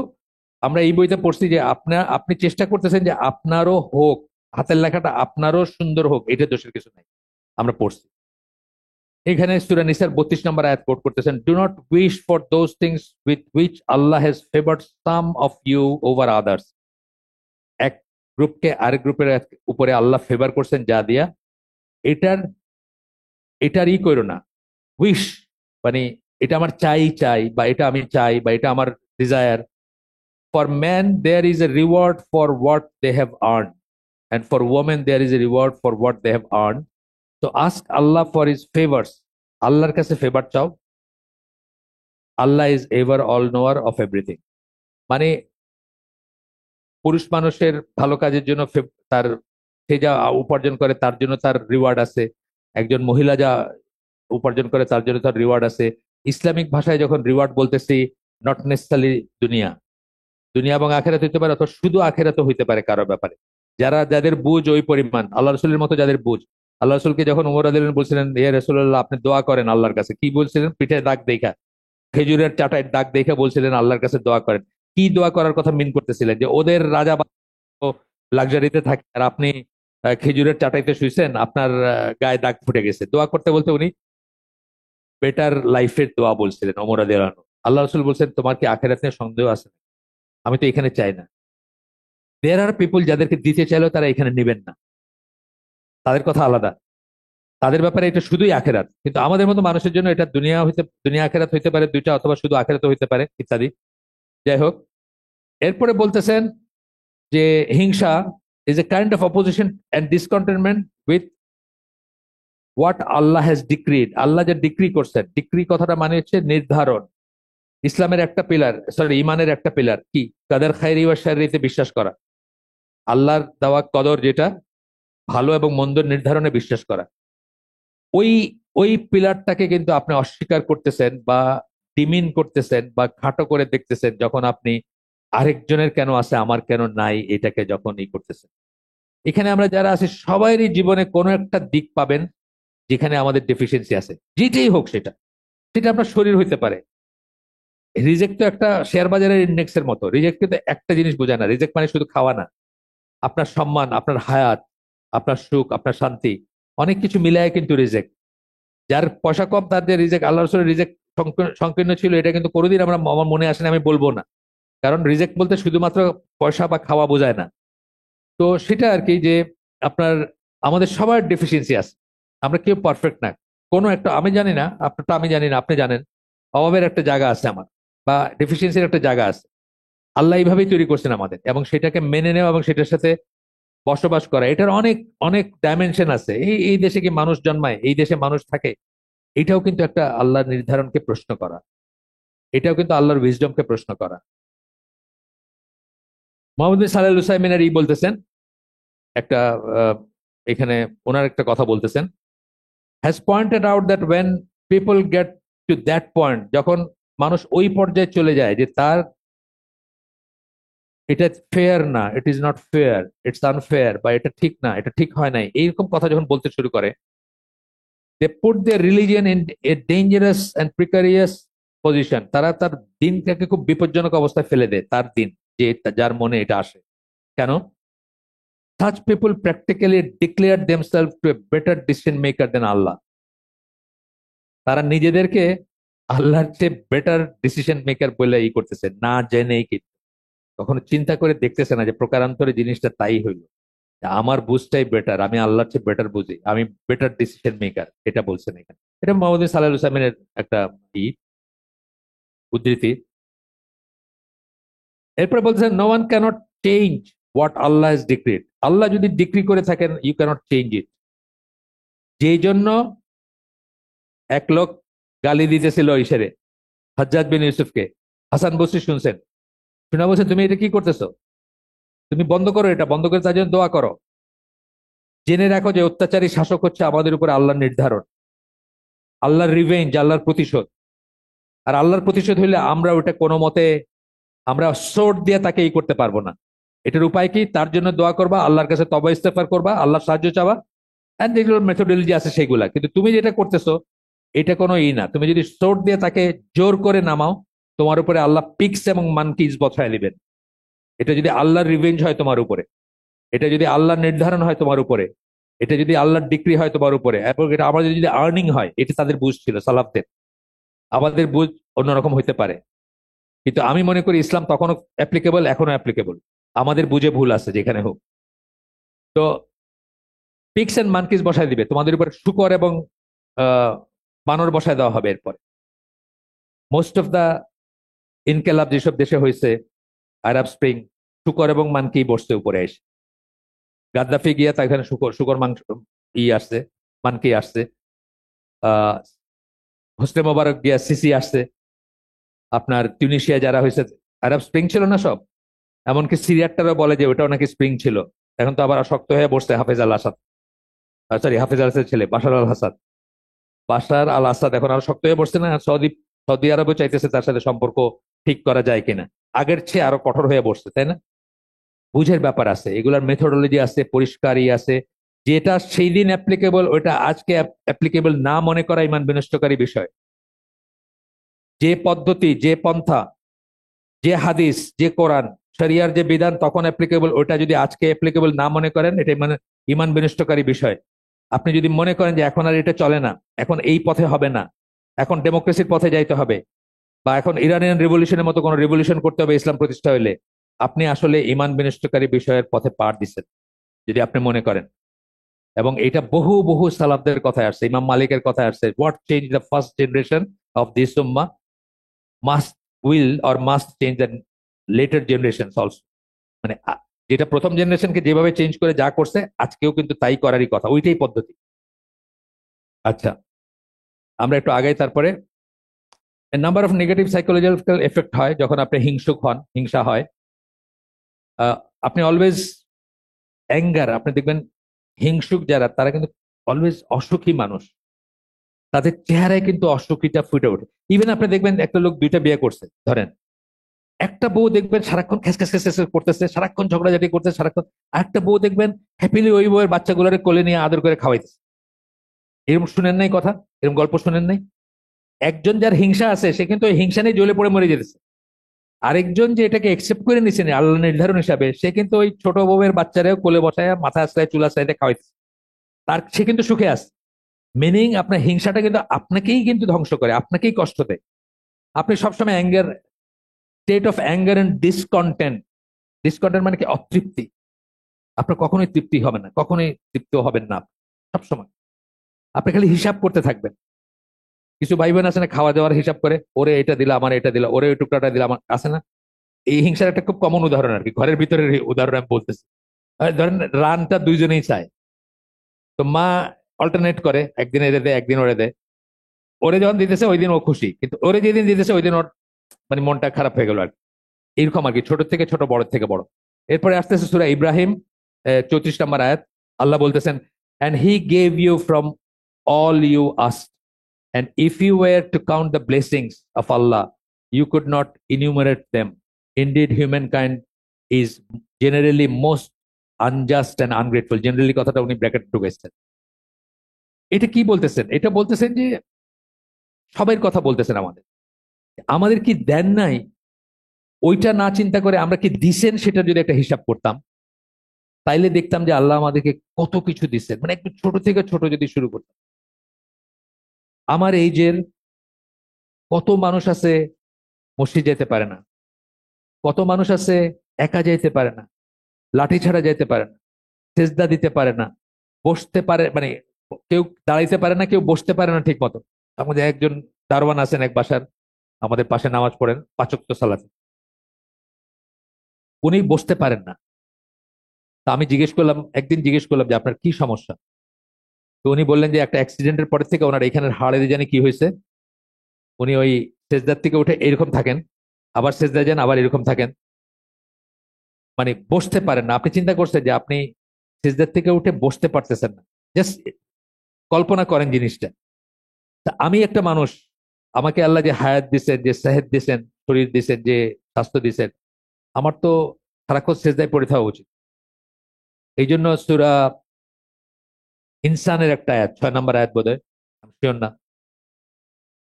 আমরা এই বইতে পড়ছি যে আপনি চেষ্টা করতেছেন যে আপনারও হোক, হাতের লেখাটা আপনারও সুন্দর হোক, এটা দোষের কিছু নাই, আমরা পড়ছি। এখানে সূরা নিসার 32 নম্বর আয়াত কোট করতেছেন, do not wish for those things with which Allah has favoured some of you over others. এক গ্রুপকে আরেক গ্রুপের উপরে আল্লাহ ফেভার করছেন যা দিয়া, এটার এটার করো না। উইশ মানে এটা আমার চাই চাই, বা এটা আমি চাই, বা এটা আমার desire. For man there is a reward for what they have earn, and for women there is a reward for what they have earn. তো ask Allah for his favours, আল্লাহর কাছে ফেভার চাও। Allah is ever all knower of everything. মানে পুরুষ মানুষের ভালো কাজের জন্য তার, সে যা উপার্জন করে তার জন্য তার রিওয়ার্ড আছে। একজন মহিলা যা উপার্জন করে তার জন্য তার রিওয়ার্ড আছে। ইসলামিক ভাষায় যখন রিওয়ার্ড বলতেছি, নট নেসেসারি দুনিয়া, দুনিয়া এবং আখেরাত হইতে পারে, অথবা শুধু আখেরাতও হইতে পারে কারো ব্যাপারে। যাদের বুঝ ওই পরিমাণ, আল্লাহ রসুলের মতো যাদের বুঝ। আল্লাহ রসুলকে যখন উমর আদিলেন বলছিলেন, ইয়া রাসূলুল্লাহ আপনি দোয়া করেন আল্লাহর কাছে, কি বলছিলেন? পিঠে দাগ দেখা, খেজুরের চাটায় দাগ দেখে বলছিলেন আল্লাহর কাছে দোয়া করেন। কি দোয়া করার কথা মিন করতেছিলেন, যে ওদের রাজা লাক্সারিতে থাকে আর আপনি খেজুরের চাটাইতে শুইছেন, আপনার গায়ে দাগ ফুটে গেছে, দোয়া করতে বলতে উনি বেটার লাইফের দোয়া বলছিলেন ওমর রাদিয়াল্লাহু আনহু। আল্লাহ রসুল বলছেন, তোমার কি আখেরাত নিয়ে সন্দেহ আছে? আমি তো এখানে চাই না। দেয়ার আর পিপুল যাদেরকে দিতে চাইলেও তারা এখানে নেবেন না, তাদের কথা আলাদা, তাদের ব্যাপারে এটা শুধুই আখেরাত। কিন্তু আমাদের মতো মানুষের জন্য এটা দুনিয়া আখেরাত হইতে পারে দুইটা, অথবা শুধু আখেরাত হইতে পারে ইত্যাদি। যাই হোক, এরপরে বলতেছেন যে হিংসা is a kind of opposition and discontentment with what Allah has decreed. Allah যে ডিক্রি করছেন, ডিক্রি কথাটা মানে হচ্ছে নির্ধারণ। ইসলামের একটা পিলার, সরি ইমানের একটা পিলার কি, কাদের খায়রি ওয়া শাররিতে বিশ্বাস করা, আল্লাহর দেওয়া কদর যেটা ভালো এবং মন্দ নির্ধারণে বিশ্বাস করা। ওই ওই পিলারটাকে কিন্তু আপনি অস্বীকার করতেছেন বা ডিমিন করতেছেন বা খাটো করে দেখতেছেন যখন আপনি আরেকজনের কেন আছে আমার কেন নাই এটাকে যখন করতেছেন। এখানে আমরা যারা আছি সবারই জীবনে কোনো একটা দিক পাবেন যেখানে আমাদের ডেফিসিয়েন্সি আছে, যেটাই হোক সেটা, সেটা আপনার শরীর হইতে পারে। রিজেক্ট তো একটা শেয়ার বাজারের ইন্ডেক্সের মতো, রিজেক্ট কিন্তু একটা জিনিস বোঝায় না। রিজেক্ট মানে শুধু খাওয়া না, আপনার সম্মান, আপনার হায়াত, আপনার সুখ, আপনার শান্তি, অনেক কিছু মিলায় কিন্তু রিজেক্ট। যার পয়সা কম তার যে রিজেক্ট, আল্লাহ রসুলের রিজেক্ট সংকীর্ণ ছিল, এটা কিন্তু কোনোদিন আমার মনে আসে না, আমি বলবো না। কারণ রিজেক্ট বলতে শুধুমাত্র পয়সা বা খাওয়া বোঝায় না। তো সেটা আর কি, যে আপনার আমাদের সবার ডেফিসিয়েন্সি আছে, আমরা কেউ পারফেক্ট না। কোনো একটা আমি জানি না, আপনারটা আমি জানি না, আপনি জানেন অভাবের একটা জায়গা আছে আমার, বা ডেফিসিয়েন্সির একটা জায়গা আছে। আল্লাহ এইভাবেই তৈরি করছেন আমাদের, এবং সেটাকে মেনে নেওয়া এবং সেটার সাথে বসবাস করা, এটার অনেক অনেক ডাইমেনশন আছে। এই দেশে কি মানুষ জন্মায়, এই দেশে মানুষ থাকে, এটাও কিন্তু একটা আল্লাহর নির্ধারণকে প্রশ্ন করা, এটাও কিন্তু আল্লাহর উইজডমকে প্রশ্ন করা। মোহাম্মদ বিন সালেহ আল উসাইমিন বলতেছেন একটা আহ, এখানে ওনার একটা কথা বলতেছেন, has pointed out that when people get to that point, যখন মানুষ ওই পর্যায়ে চলে যায় যে তার এটা ফেয়ার না, it is not fair, it's unfair, বা এটা ঠিক না, এটা ঠিক হয় নাই, এইরকম কথা যখন বলতে শুরু করে, they put their religion in a dangerous and precarious position. তারা তার দিনটাকে খুব বিপজ্জনক অবস্থায় ফেলে দেয়, তার দিন, যে যার মনে এটা আসে। কেন? Such people practically declare themselves to a better decision maker than Allah. তারা নিজেদেরকে আল্লাহর চেয়ে বেটার ডিসিশন মেকার বলে করতেছে, না জেনেই কি, কখনো চিন্তা করে দেখতেছে না যে প্রকারান্তরে জিনিসটা তাই হইল, আমার বুঝটাই বেটার, আমি আল্লাহর চেয়ে বেটার বুঝি, আমি বেটার ডিসিশন মেকার, এটা বলছেন এখানে। এটা মোহাম্মদ সাল্লাহ হুসাইনের একটা ই উদ্ধৃতি। এরপরে বলছেন, no one cannot change what Allah is decreed. Allah যদি ডিক্রি করে থাকেন, ইউ ক্যানট চেঞ্জ ইট। যেই জন্য এক লোক গালি দিতেছিল ইশারে হাজ্জাজ বিন ইউসুফকে, হাসান বসরি শুনছেন, শুনে বলছেন, তুমি এটা কি করতেছো, তুমি বন্ধ করো, এটা বন্ধ করে তার জন্য দোয়া করো। জেনে রাখো যে অত্যাচারী শাসক হচ্ছে আমাদের উপরে আল্লাহর নির্ধারণ, আল্লাহর রিভেঞ্জ, আল্লাহর প্রতিশোধ। আর আল্লাহর প্রতিশোধ হইলে আমরা ওটা কোনো মতে আমরা সোর্ট দিয়ে তাকে করতে পারবো না। এটার উপায় কি? তার জন্য দোয়া করবা, আল্লাহর কাছে তবা ইস্তেগফার করবা, আল্লাহর সাহায্য চাবা, এন্ড যেগুলো মেথোডোলজি আছে সেগুলা। কিন্তু তুমি যেটা করতেছো এটা কোনো না। তুমি যদি সোর্ট দিয়ে তাকে জোর করে নামাও, তোমার উপরে আল্লাহ পিক্স এবং মানকিজ বসায় নেবেন। এটা যদি আল্লাহর রিভেঞ্জ হয় তোমার উপরে, এটা যদি আল্লাহর নির্ধারণ হয় তোমার উপরে, এটা যদি আল্লাহর ডিক্রি হয় তোমার উপরে, এবং এটা আমাদের যদি আর্নিং হয়, এটা তাদের বুঝ ছিল সালাফদের। আমাদের বুঝ অন্যরকম হইতে পারে, কিন্তু আমি মনে করি ইসলাম তখনও অ্যাপ্লিকেবল, এখনো অ্যাপ্লিকেবল। আমাদের বুঝে ভুল আছে যেখানে হোক। তো পিক্স এন্ড মানকিস বসায় দিবে তোমাদের উপর, শুকর এবং আহ, বানর বসায় দেওয়া হবে। এরপরে মোস্ট অফ দা ইনকেলাব যেসব দেশে হয়েছে, আরব স্প্রিং, শুকর এবং মানকি বসছে উপরে এসে। গাদ্দাফি গিয়া তা এখানে শুকর শুকর মাংস আসছে, মানকি আসছে। আহ হোসনে মোবারক গিয়া সিসি আসছে। আপনার টিউনিশিয়া যারা হয়েছে, আরব স্প্রিং ছিল না সব, এমনকি সিরিয়ারটারও বলে যে ওটাও নাকি স্প্রিং ছিল। এখন তো আবার শক্ত হয়ে বসছে হাফেজ আল আসাদ, সরি হাফেজ আল আসাদের ছেলে বাশার আল আসাদ। বাশার আল আসাদ এখন আরো শক্ত হয়ে বসছে না, সৌদি সৌদি আরবও চাইতেছে তার সাথে সম্পর্ক ঠিক করা যায় কিনা, আগের চেয়ে আরো কঠোর হয়ে বসছে, তাই না? বুঝের ব্যাপার আছে, এগুলার মেথোডোলজি আছে, পরিষ্কারই আছে। যেটা সেই দিন অ্যাপ্লিকেবল ওইটা আজকে অ্যাপ্লিকেবল না মনে করা ইমান বিনষ্টকারী বিষয়। যে পদ্ধতি, যে পন্থা যে হাদিস, যে কোরআন, শরিয়ার যে বিধান তখন অ্যাপ্লিকেবল, ওটা যদি আজকে অ্যাপ্লিকেবল না মনে করেন, এটা মানে ইমান বিনষ্টকারী বিষয়। আপনি যদি মনে করেন যে এখন আর এটা চলে না, এখন এই পথে হবে না, এখন ডেমোক্রেসির পথে যাইতে হবে, বা এখন ইরানিয়ান রেভলিউশনের মতো কোনো রেভলিউশন করতে হবে ইসলাম প্রতিষ্ঠা হইলে, আপনি আসলে ইমান বিনষ্টকারী বিষয়ের পথে পা দিচ্ছেন যদি আপনি মনে করেন। এবং এটা বহু বহু সালাফদের কথায় আসছে, ইমাম মালিকের কথায় আসছে, what change the first generation of this ummah must will or must change the latter generation also. মানে যেটা প্রথম জেনারেশনকে যেভাবে চেঞ্জ করে যা করছে, আজকেও কিন্তু তাই করারই কথা, ওইটাই পদ্ধতি। আচ্ছা, আমরা একটু আগে, তারপরে number of negative psychological effect হয় যখন আপনি হিংসুক হন, হিংসা হয়। আহ, আপনি অলওয়েজ অ্যাঙ্গার, আপনি দেখবেন হিংসুক যারা তারা কিন্তু অলওয়েজ অসুখী মানুষ, তাদের চেহারায় কিন্তু অসুখীটা ফুটে ওঠে। ইভেন আপনি দেখবেন একটা লোক দুইটা বিয়ে করছে ধরেন, একটা বউ দেখবেন সারাক্ষণ খ্যাস খ্যাস খ্যাস খ্যাস করতেছে, সারাক্ষণ ঝগড়াঝাটি করতেছে সারাক্ষণ, আর একটা বউ দেখবেন হ্যাপিলি ওই বউয়ের বাচ্চাগুলোরে কোলে নিয়ে আদর করে খাওয়াইতেছে। এরকম শুনেন নাই কথা? এরকম গল্প শুনেন নাই? একজন যার হিংসা আছে সে কিন্তু ওই হিংসা নিয়ে জ্বলে পড়ে মরে যেতেছে। আরেকজন যে এটাকে একসেপ্ট করে নিছেন আল্লাহ নির্ধারণ হিসাবে, সে কিন্তু ওই ছোট বউয়ের বাচ্চারেও কোলে বসায় মাথা আশ্রয় চুল আশ্রয় খাওয়াইতেছে, তার সে কিন্তু সুখে আছে। মিনিং আপনার হিংসাটা কিন্তু আপনাকেই কিন্তু ধ্বংস করে, আপনাকেই কষ্ট দেয়। আপনি সবসময় anger, state of anger and discontent. Discontent মানে কি? অতৃপ্তি। আপনার কখনোই তৃপ্তি হবে না, কখনোই তৃপ্ত হবেন না সবসময়। আপনি খালি হিসাব করতে থাকবেন। কিছু ভাই বোন আছে না, খাওয়া দাওয়ার হিসাব করে, ওরে এটা দিলা আমার, এটা দিলা ওরে, ওই টুকরাটা দিলা আমার, আছে না? এই হিংসার একটা খুব কমন উদাহরণ আর কি, ঘরের ভিতরের উদাহরণ আমি বলতেছি। ধরেন রানটা দুইজনেই চায়, তো মা অল্টারনেট করে, একদিন এরে দেয় একদিন ওরে দেয়। ওরে যখন দিতেছে ওই দিন ও খুশি, কিন্তু ওরে যেদিন দিতেছে ওই দিন ওর মানে মনটা খারাপ হয়ে গেল আর কি। এরকম আর কি, ছোট থেকে ছোট, বড় থেকে বড়। এরপরে আসতেছে সূরা ইব্রাহিম 34 নম্বর আয়াত। আল্লাহ বলতেছেন, and he gave you from all you asked, and if you were to count the blessings of Allah you could not enumerate them. Indeed humankind is generally most unjust and ungrateful. Generally কথাটা উনি bracket ঢুকেছেন। এটা কি বলতেছেন? এটা বলতেছেন যে সবাই কথা বলতেছেন আমাদের, আমাদের কি দেন নাই ওইটা না চিন্তা করে আমরা কি দিছেন সেটা যদি একটা হিসাব করতাম, তাইলে দেখতাম যে আল্লাহ আমাদেরকে কত কিছু দিচ্ছেন। মানে একটু ছোট থেকে ছোট যদি শুরু করতাম, আমার এইজের কত মানুষ আছে মসজিদ যেতে পারে না, কত মানুষ আছে একা যাইতে পারে না, লাঠি ছাড়া যাইতে পারে না, সেজদা দিতে পারে না, বসতে পারে মানে কেউ দাঁড়াইতে পারে না, কেউ বসতে পারে না ঠিক মতো। আমাদের একজন দারোয়ান আছেন এক বাসার, আমাদের পাশে নামাজ পড়েন 5 ওয়াক্ত সালাতে, উনি বসতে পারেন না। তা আমি জিজ্ঞেস করলাম, একদিন জিজ্ঞেস করলাম যে আপনার কি সমস্যা? তো উনি বললেন যে একটা অ্যাক্সিডেন্টের পরে থেকে ওনার এখানের হাড়ে জানি কি হয়েছে, উনি ওই সেজদার থেকে উঠে এরকম থাকেন, আবার সেজদা যান, আবার এরকম থাকেন, মানে বসতে পারেন না। আপনি চিন্তা করছেন যে আপনি সেজদার থেকে উঠে বসতে পারতেছেন না, জাস্ট কল্পনা করেন জিনিসটা। তা আমি একটা মানুষ, আমাকে আল্লাহ যে হায়াত দিচ্ছেন, যে সেহত দিচ্ছেন, শরীর দিচ্ছেন, যে স্বাস্থ্য দিচ্ছেন, আমার তো সারাক্ষণ সেজদায় পড়ে থাকা উচিত। এই জন্য সূরা ইনসানের একটা আয়াত, 6 নম্বর আয়াত বোধহয়, আমি শিওর না,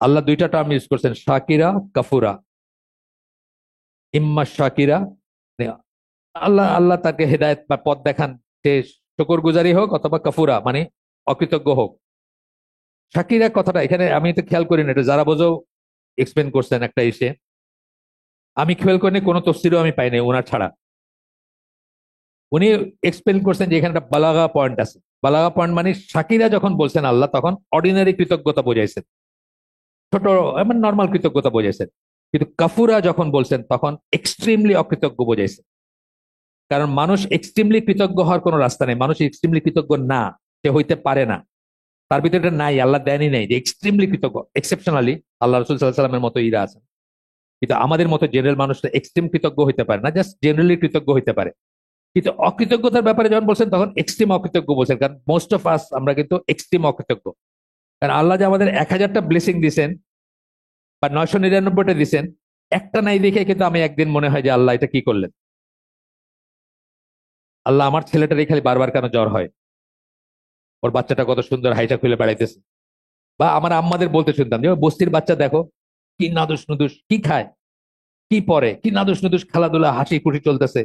আল্লাহ দুইটা টার্ম ইউজ করছেন, শাকিরা কাফুরা। ইম্মা শাকিরা, মানে আল্লাহ আল্লাহ তাকে হেদায়েত বা পথ দেখান, সে শুকরগুজারি হোক, অথবা কাফুরা মানে অকৃতজ্ঞ হোক। শাকিরা কথাটা এখানে আমি তো খেয়াল করি না, এটা যারা বোঝো এক্সপ্লেন করছেন একটা এসে, আমি খেয়াল করিনি, কোনো তফসিরও আমি পাইনি ওনার ছাড়া। উনি এক্সপ্লেন করছেন যে এখানে একটা বালাগা পয়েন্ট আছে। বালাগা পয়েন্ট মানে শাকিরা যখন বলছেন আল্লাহ, তখন অর্ডিনারি কৃতজ্ঞতা বোঝাইছেন, ছোট এমন নর্মাল কৃতজ্ঞতা বোঝাইছেন। কিন্তু কাফুরা যখন বলছেন তখন এক্সট্রিমলি অকৃতজ্ঞ বোঝাইছেন। কারণ মানুষ এক্সট্রিমলি কৃতজ্ঞ হওয়ার কোনো রাস্তা নেই, মানুষ এক্সট্রিমলি কৃতজ্ঞ না, সে হইতে পারে না, তার ভিতরে এটা নাই, আল্লাহ দেনই নাই যে এক্সট্রিমলি কৃতজ্ঞ। এক্সেপশনালি আল্লাহ রসুল সাল্লাহ সাল্লামের মতো ইরা আছেন, কিন্তু আমাদের মতো জেনারেল মানুষরা এক্সট্রিম কৃতজ্ঞ হইতে পারে না, জাস্ট জেনারেলি কৃতজ্ঞ হইতে পারে। কিন্তু অকৃতজ্ঞতার ব্যাপারে যখন বলছেন তখন এক্সট্রিম অকৃতজ্ঞ বলছেন, কারণ মোস্ট অফ আস আমরা কিন্তু এক্সট্রিম অকৃতজ্ঞ। কারণ আল্লাহ যে আমাদের 1000টা ব্লেসিং দিছেন বা 999টা দিছেন, একটা নাই দেখে কিন্তু আমি একদিন মনে হয় যে আল্লাহ এটা কি করলেন। আল্লাহ আমার ছেলেটারই খালি বারবার কেন জ্বর হয়, ওর বাচ্চাটা কত সুন্দর হাইটা খুলে বেড়াইতেছে। বা আমার আম্মাদের বলতে শুনতাম যে ওই বস্তির বাচ্চা দেখো কি নাদুস নুদুস কি খায়, কি পরে, কি নাদুস নুদুস খেলাধুলা হাসি খুশি চলতেছে।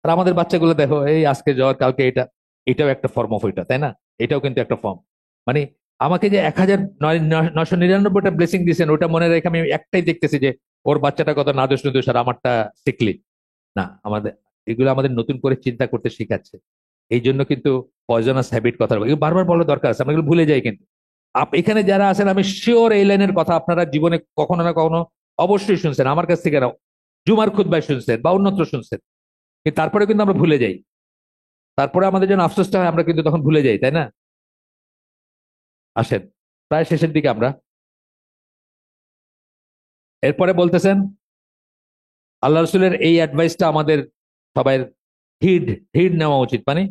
আর আমাদের বাচ্চাগুলো দেখো, এই আজকে জ্বর কালকে এটা, এটাও একটা ফর্ম অফ ওইটা, তাই না? এটাও কিন্তু একটা ফর্ম। মানে আমাকে যে 1,999টা ব্লেসিং দিয়েছেন ওটা মনে রেখে আমি একটাই দেখতেছি যে ওর বাচ্চাটা কত নাদুস নুদুস আর আমারটা সিকলি। না, আমাদের এগুলো আমাদের নতুন করে চিন্তা করতে শেখাচ্ছে। এই জন্য কিন্তু পয়জনাস হ্যাবিট কথা এগুলো বারবার বলার দরকার আছে, আমরা এগুলো ভুলে যাই কিন্তু। এখানে যারা আছেন আমি শিওর এই লাইনের কথা আপনারা জীবনে কখনো না কখনো অবশ্যই শুনছেন আমার কাছ থেকে, জুমার খুতবায় শুনছেন বা অন্যত্র শুনছেন, কিন্তু তারপরে কিন্তু আমরা ভুলে যাই। তারপরে আমাদের জন্য আফসোসটা হয়, আমরা কিন্তু তখন ভুলে যাই, তাই না? আসেন, প্রায় শেষের দিকে আমরা। এরপরে বলতেছেন আল্লাহ রসুলের এই অ্যাডভাইসটা আমাদের সবাই হিড হিড নেওয়া উচিত, মানে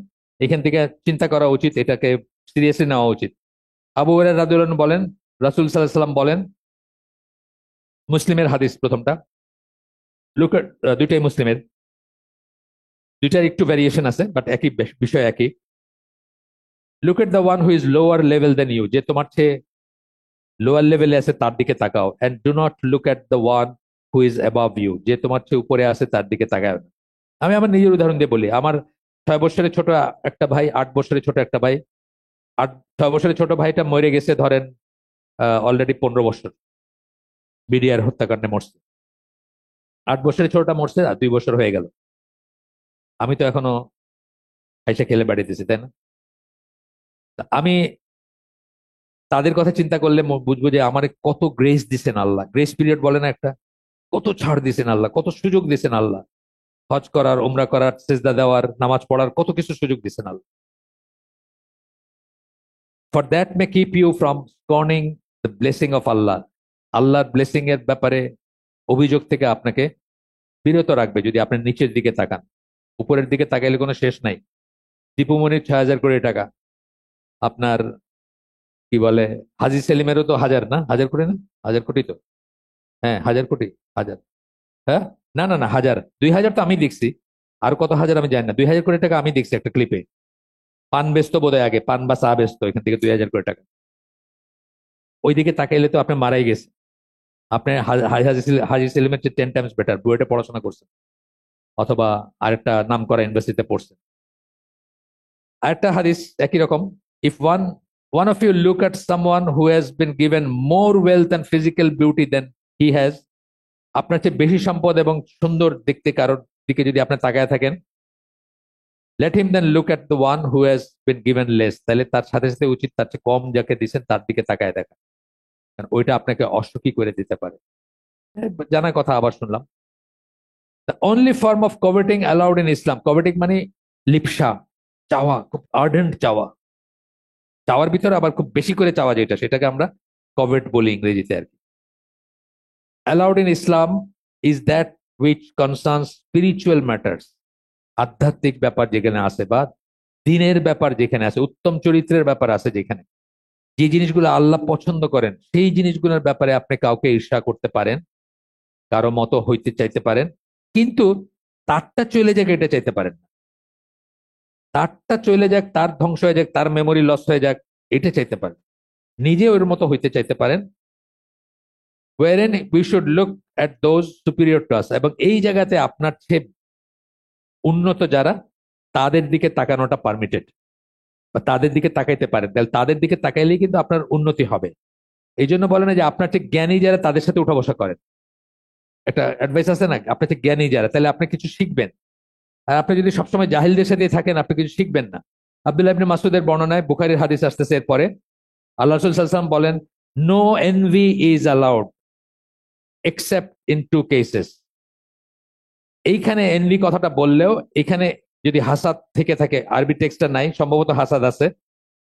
এখান থেকে চিন্তা করা উচিত, এটাকে সিরিয়াসলি নেওয়া উচিত। আবু হুরায়রা রাদিয়াল্লাহু আনহু বলেন, রাসূল সাল্লাল্লাহু আলাইহি সাল্লাম বলেন, মুসলিমের হাদিস প্রথমটা, লুক এট, দুইটাই মুসলিমের, দুইটার একটু ভ্যারিয়েশন আছে বাট একই বিষয় একই। Look at the one who is lower level than you, যে তোমার চেয়ে লোয়ার লেভেলে আছে তার দিকে তাকাও, and do not look at the one who is above you, যে তোমার চেয়ে উপরে আছে তার দিকে তাকাও না। আমি আমার নিজের উদাহরণ দিয়ে বলি, আমার 6 বছরের ছোট একটা ভাই, 8 বছরের ছোট একটা ভাই। 6 বছরের ছোট ভাইটা মরে গেছে ধরেন অলরেডি 15 বছর, বিডিআর হত্যাকাণ্ডে মরছে। 8 বছরের ছোটটা মরছে আর 2 বছর হয়ে গেল। আমি তো এখনো খাইসা খেলে বেড়াইতেছি, তাই না? তা আমি তাদের কথা চিন্তা করলে বুঝবো যে আমার কত গ্রেস দিছেন আল্লাহ, গ্রেস পিরিয়ড বলে না একটা, কত ছাড় দিছেন আল্লাহ, কত সুযোগ দিছেন আল্লাহ, হজ করার, উমরা করার, সেজদা দেওয়ার, নামাজ পড়ার, কত কিছু সুযোগ দিছেন Allah. For that may keep you from scorning the blessing of Allah, আল্লাহর ব্লেসিং এর ব্যাপারে অভিযোগ থেকে আপনাকে বিরত রাখবে যদি আপনি নিচের দিকে তাকান। উপরের দিকে তাকাইলে কোনো শেষ নাই। দীপুমনির 6,000 কোটি টাকা, আপনার কি বলে হাজি সেলিমেরও তো হাজার, না 1,000 কোটি, না 1,000 কোটি তো, হ্যাঁ 1,000 কোটি, হাজার, হ্যাঁ, না না না 1,000, 2,000 তো আমি দেখছি, আর কত হাজার আমি জানি না, 2,000 কোটি টাকা আমি দেখছি একটা ক্লিপে। পান বেচতো বোধহয় আগে, পান বা চা বেচতো, এখান থেকে 2,000 কোটি টাকা। ওইদিকে তাকাইলে তো আপনি মারাই গেছে। আপনি হাজি সেলিমের চেয়ে 10 টাইমস বেটার, বুয়েটে পড়াশোনা করছেন অথবা আরেকটা নাম করা ইউনিভার্সিটিতে পড়ছেন। আরেকটা হাদিস একই রকম, if one of you look at someone who has been given more wealth and physical beauty than he has, আপনার চেয়ে বেশি সম্পদ এবং সুন্দর দেখতে কারোর দিকে যদি আপনি তাকায় থাকেন, let him then look at the one who has been given less, তাহলে তার সাথে সাথে উচিত তার চেয়ে কম যাকে দিচ্ছেন তার দিকে তাকায় দেখা, কারণ ওইটা আপনাকে অসুখী করে দিতে পারে। জানা কথা আবার শুনলাম। The only form of coveting allowed in Islam, coveting মানে লিপসা, চাওয়া, খুব আর্ডেন্ট চাওয়া, চাওয়ার ভিতরে আবার খুব বেশি করে চাওয়া, যেটা সেটাকে আমরা কভেট বলি ইংরেজিতে আর কি। Allowed in Islam is that which concerns spiritual matters, আধ্যাত্মিক ব্যাপার যেখানে আছে বা দিনের ব্যাপার যেখানে আছে, উত্তম চরিত্রের ব্যাপার আছে যেখানে, যে জিনিসগুলো আল্লাহ পছন্দ করেন সেই জিনিসগুলোর ব্যাপারে আপনি কাউকে ঈর্ষা করতে পারেন, কারো মতো হইতে চাইতে পারেন, কিন্তু তারটা চলে যাক এটা চাইতে পারেন না। তারটা চলে যাক, তার ধ্বংস হয়ে যাক, তার মেমোরি লস হয়ে যাক, এটা চাইতে পারেন। নিজে ওর মতো হইতে চাইতে পারেন। wherein we should look at those superior to us, এবং এই জায়গাতে আপনার চেয়ে উন্নত যারা, তাদের দিকে তাকানোটা পারমিটেড, বা তাদের দিকে তাকাইতে পারেন, তাহলে তাদের দিকে তাকাইলেই কিন্তু আপনার উন্নতি হবে। এই জন্য বলে না যে আপনার চেয়ে জ্ঞানী যারা তাদের সাথে উঠা বসা করেন, একটা অ্যাডভাইস আছে না, আপনার চেয়ে জ্ঞানী যারা, তাহলে আপনি কিছু শিখবেন। আর আপনি যদি সবসময় জাহিলদের সাথে থাকেন আপনি কিছু শিখবেন না। আব্দুল্লাহ ইবনে মাসউদের বর্ণনায়, বুখারীর হাদিস আসতেছে এরপরে, আল্লাহ রাসূল সাল্লাল্লাহু আলাইহি ওয়াসাল্লাম বলেন, no envy is allowed except in two cases. এইখানে এনভি কথাটা বললেও এখানে যদি হাসাদ থেকে থাকে, আরবি টেক্সটটা নাই, সম্ভবত হাসাদ আছে,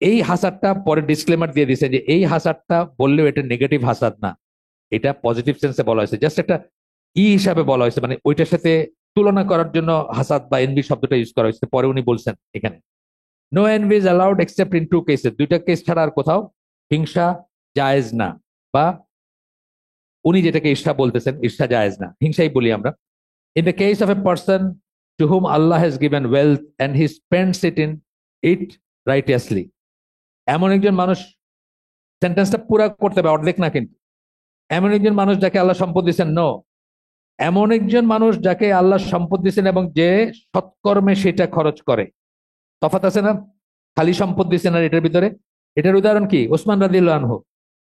এই হাসাদটা পরে ডিসক্লেমার দিয়ে দিছে যে এই হাসাদটা বললেও এটা নেগেটিভ হাসাদ না, এটা পজিটিভ সেন্সে বলা হয়েছে, জাস্ট একটা হিসাবে বলা হয়েছে, মানে ওইটার সাথে তুলনা করার জন্য হাসাদ বা এনভি শব্দটা ইউজ করা হয়েছে। পরে উনি বলছেন এখানে no envy is allowed except in two cases, দুইটা কেস ছাড়া আর কোথাও হিংসা জায়েজ না, বা উনি যেটাকে ঈর্ষা বলতেছেন, ঈর্ষা জায়েজ না, হিংসাই বলি আমরা। In the case of a person to whom Allah has given wealth and he spends it righteously, এমন একজন মানুষ, সেন্টেন্সটা পুরা করতে হবে, অর্ধেক না কিন্তু, এমন একজন মানুষ যাকে আল্লাহ সম্পদ দিচ্ছেন, নো, এমন একজন মানুষ যাকে আল্লাহ সম্পদ দিয়েছেন এবং যে সৎকর্মে সেটা খরচ করে। তফাৎ আছে না? খালি সম্পদ দিয়েছেন আর এটার ভিতরে। এটার উদাহরণ কি? ওসমান রাদিয়াল্লাহু আনহু।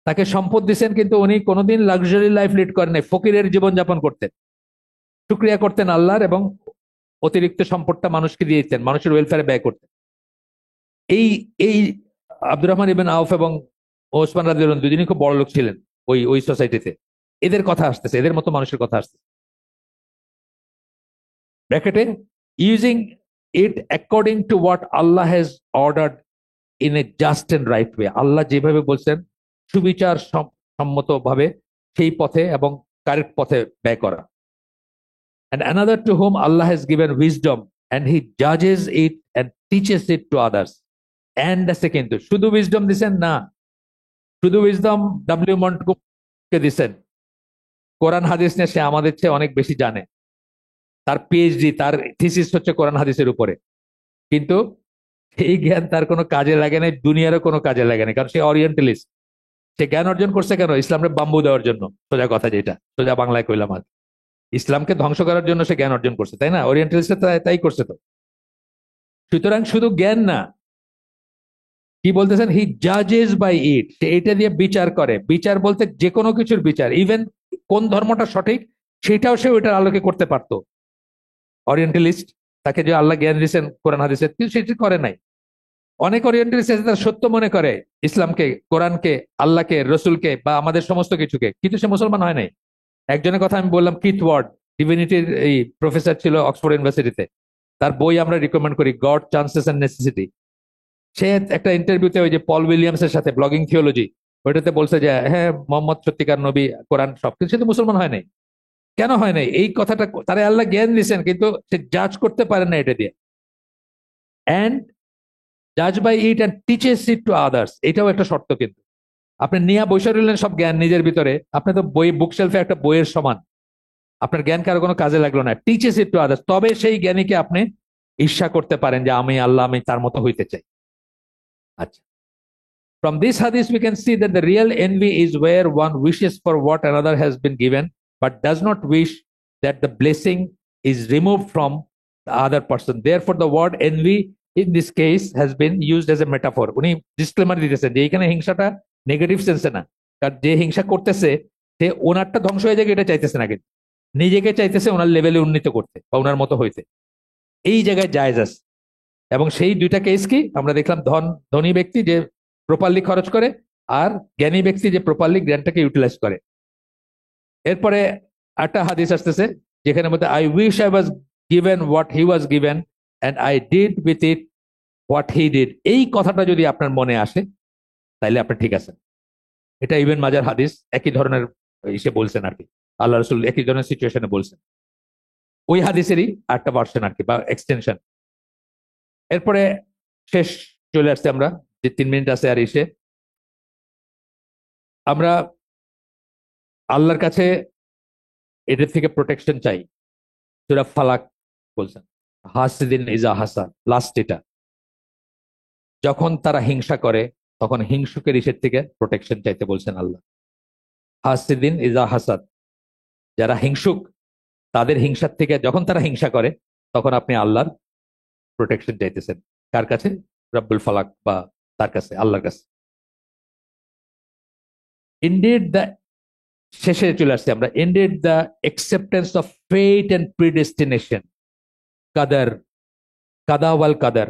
তাকে সম্পদ দিয়েছেন কিন্তু উনি কোনোদিন লাক্সারি লাইফ লিড করেন নাই, ফকিরের জীবন যাপন করতেন, শুকরিয়া করতেন আল্লাহর, এবং অতিরিক্ত সম্পদটা মানুষকে দিয়ে দিতেন, মানুষের ওয়েলফেয়ারে ব্যয় করতেন। এই এই আব্দুর রহমান ইবনে আউফ এবং ওসমান রাদিয়াল্লাহু আনহু দুজনই খুব বড় লোক ছিলেন ওই ওই সোসাইটিতে। এদের কথা আসতেছে, এদের মতো মানুষের কথা আসতেছে। ব্র্যাকেটে, using it according to what Allah has ordered in a just and right way. Allah যেভাবে বলছেন সুবিচার সম্মত ভাবে সেই পথে এবং কারেক্ট পথে ব্যয় করা। And another to whom Allah has given wisdom and he judges it and teaches it to others. And আছে কিন্তু শুধু উইজডম দিছেন না, শুধু উইজডম ডব্লিউ মন্টগোমারিকে দিছেন। কোরআন হাদিস নিয়ে সে আমাদের চেয়ে অনেক বেশি জানে, তার পিএইচডি, তার থিসিস হচ্ছে কোরআন হাদিসের উপরে। কিন্তু এই জ্ঞান তার কোনো কাজে লাগে নাই, দুনিয়ারও কোনো কাজে লাগে নাই, কারণ সে অরিয়েন্টালিস্ট। সে জ্ঞান অর্জন করছে কেন? ইসলামের বাম্বু দেওয়ার জন্য। সোজা কথা যেটা, সোজা বাংলায় কইলাম আর, ইসলামকে ধ্বংস করার জন্য সে জ্ঞান অর্জন করছে, তাই না? ওরিয়েন্টালিস্ট তাই করছে তো। সুতরাং শুধু জ্ঞান না, কি বলতেছেন? হি জাজেস বাই ইট, সে এটা দিয়ে বিচার করে। বিচার বলতে যে কোনো কিছুর বিচার, ইভেন কোন ধর্মটা সঠিক সেটাও সে ওইটার আলোকে করতে পারতো। অরিয়েন্টালিস্ট, তাকে যে আল্লাহ জ্ঞান দিয়েছেন কোরআন হাদিসের, কিন্তু সেটি করে নাই। অনেক ওরিয়েন্টালিস্ট আছে তারা সত্য মনে করে ইসলামকে, কোরআনকে, আল্লাহকে, রসুলকে বা আমাদের সমস্ত কিছুকে, কিন্তু সে মুসলমান হয় নাই। একজনের কথা আমি বললাম, কিথ ওয়ার্ড, ডিভিনিটির এই প্রফেসর ছিল অক্সফোর্ড ইউনিভার্সিটিতে। তার বই আমরা রিকমেন্ড করি, গড, চান্সেস এন্ড নেসেসিটি। সে একটা ইন্টারভিউতে ওই যে পল উইলিয়ামসের সাথে, ব্লগিং থিওলজি, ওইটাতে বলছে যে হ্যাঁ, মোহাম্মদ সত্যিকার নবী, কোরআন সবকিছু, সে তো মুসলমান হয় নাই। কেন হয় নাই? এই কথাটা, তারা আল্লাহ জ্ঞান দিয়েছেন কিন্তু সে জাজ করতে পারে না এটা দিয়ে। অ্যান্ড জাজ by it and teaches it to others, এটাও একটা শর্ত। কিন্তু আপনি নিয়া বসে রইলেন সব জ্ঞান নিজের ভিতরে, আপনি তো বই, বুকশেলফে একটা বইয়ের সমান, আপনার জ্ঞান কারো কোনো কাজে লাগলো না। টিচেস ইট টু আদার্স, তবে সেই জ্ঞানীকে আপনি ঈর্ষা করতে পারেন যে আমি আল্লাহ, আমি তার মতো হইতে চাই। আচ্ছা, from this hadith we can see that the real envy is where one wishes for what another has been given but does not wish that the blessing is removed from the other person. Therefore the word envy in this case has been used as a metaphor. উনি disclaimer দিতেছেন যে এখানে হিংসাটা negative সেন্সে না, কারণ যে হিংসা করতেছে সে ওনারটা ধ্বংস হয়ে যাবে এটা চাইতেছে না, কিন্তু নিজেকে চাইতেছে ওনার লেভেলে উন্নীত করতে বা ওনার মতো হইতে। এই জায়গায় জায়েজ আছে। এবং সেই দুইটা কেস কি আমরা দেখলাম, ধনী ব্যক্তি যে প্রপারলি খরচ করে, আর জ্ঞানী ব্যক্তি যে প্রপারলি জ্ঞানটাকে ইউটিলাইজ করে। এরপরে একটা হাদিস আসতেছে যেখানে মধ্যে, I wish I was given what he was given and I did with it what he did. এই কথাটা যদি আপনার মনে আসে তাইলে আপনি ঠিক আছেন। এটা ইবনে মাজার হাদিস, একই ধরনের ইসে বলছেন আর কি, আল্লাহ রসুল একই ধরনের সিচুয়েশনে বলছেন। ওই হাদিসেরই একটা ভার্সন আর কি, বা এক্সটেনশন। এরপরে শেষ চলে আসছে আমরা, যে 3 মিনিট আছে আর এসে আমরা আল্লাহর কাছে এদের থেকে প্রোটেকশন চাই। সূরা ফালাক বলছেন, হাসিদিন ইজা হাসা, লাস্ট এটা, যখন তারা হিংসা করে তখন হিংসুকের ইসের থেকে প্রোটেকশন চাইতে বলছেন আল্লাহ। হাসিদিন ইজা হাসাদ, যারা হিংসুক তাদের হিংসার থেকে যখন তারা হিংসা করে তখন আপনি আল্লাহর প্রোটেকশন চাইতেছেন। কার কাছে? রব্বুল ফালাক, বা তার কাছে, আল্লাহর কাছে। ইনডিড দ্য, শেষে চলে আসছি আমরা, indeed the acceptance of fate and predestination, কাদার, কাদা ওয়াল কাদার।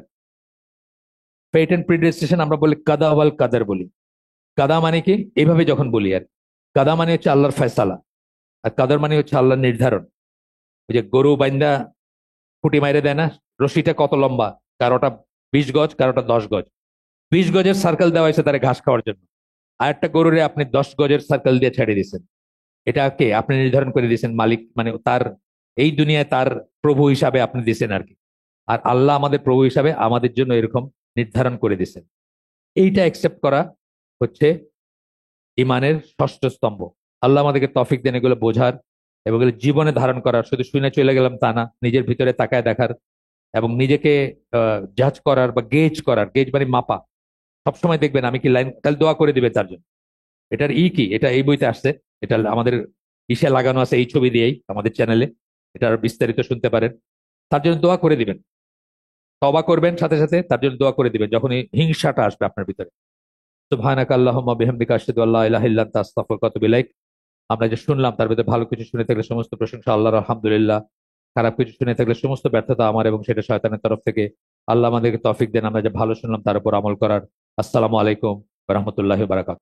ফেট এন্ড প্রিডেস্টিনেশন আমরা বলি কাদা ওয়াল কাদার বলি। কাদা মানে কি? এইভাবে যখন বলি আর, কাদা মানে হচ্ছে আল্লাহর ফয়সালা, আর কাদার মানে হচ্ছে আল্লাহর নির্ধারণ। ওই যে গরু বাইন্দা খুঁটি মাইরে দেয় না, রশিটা কত লম্বা, কারোটা 20 গজ, কারোটা 10 গজ। 20 গজের সার্কেল দেওয়া হয়েছে তারা ঘাস খাওয়ার জন্য, আর একটা গরুরে আপনি 10 গজের সার্কেল দিয়ে ছেড়ে দিয়েছেন। এটা কে? আপনি নির্ধারণ করে দিয়েছেন, মালিক মানে তার, এই দুনিয়ায় তার প্রভু হিসাবে আপনি দিয়েছেন আর কি। আর আল্লাহ আমাদের প্রভু হিসাবে আমাদের জন্য এরকম নির্ধারণ করে দিয়েছেন। এইটা অ্যাকসেপ্ট করা হচ্ছে ইমানের ষষ্ঠ স্তম্ভ। আল্লাহ আমাদেরকে তৌফিক দেন এগুলো বোঝার এবং এগুলো জীবনে ধারণ করার। শুধু শুনে চলে গেলাম তা না, নিজের ভিতরে তাকায় দেখার এবং নিজেকে জাজ করার বা গেজ করার। গেজ মানে মাপা। সবসময় দেখবেন আমি কি লাইন, তাহলে দোয়া করে দিবে তার জন্য। এটার কি, এটা এই বইতে আসছে, এটা আমাদের ইসে লাগানো আছে এই ছবি দিয়েই আমাদের চ্যানেলে, এটা আরো বিস্তারিত শুনতে পারেন। তার জন্য দোয়া করে দিবেন, তওবা করবেন, সাথে সাথে তার জন্য দোয়া করে দিবেন যখনই হিংসাটা আসবে আপনার ভিতরে। সুবহানাকা আল্লাহুম্মা বিহামদিকা আশহাদু আল্লা ইলাহা ইল্লা আনতা আস্তাগফিরুকা ওয়া আতুবু ইলাইক। আমরা যে শুনলাম তার ভিতরে ভালো কিছু শুনে থাকলে সমস্ত প্রশংসা আল্লাহর, আলহামদুলিল্লাহ। খারাপ কিছু শুনে থাকলে সমস্ত ব্যর্থতা আমার এবং সেটা শয়তানের তরফ থেকে। আল্লাহ আমাদেরকে তৌফিক দেন আমরা যে ভালো শুনলাম তার উপর আমল করার। আসসালামু আলাইকুম ওয়া রাহমাতুল্লাহি ওয়া বারাকাতুহু।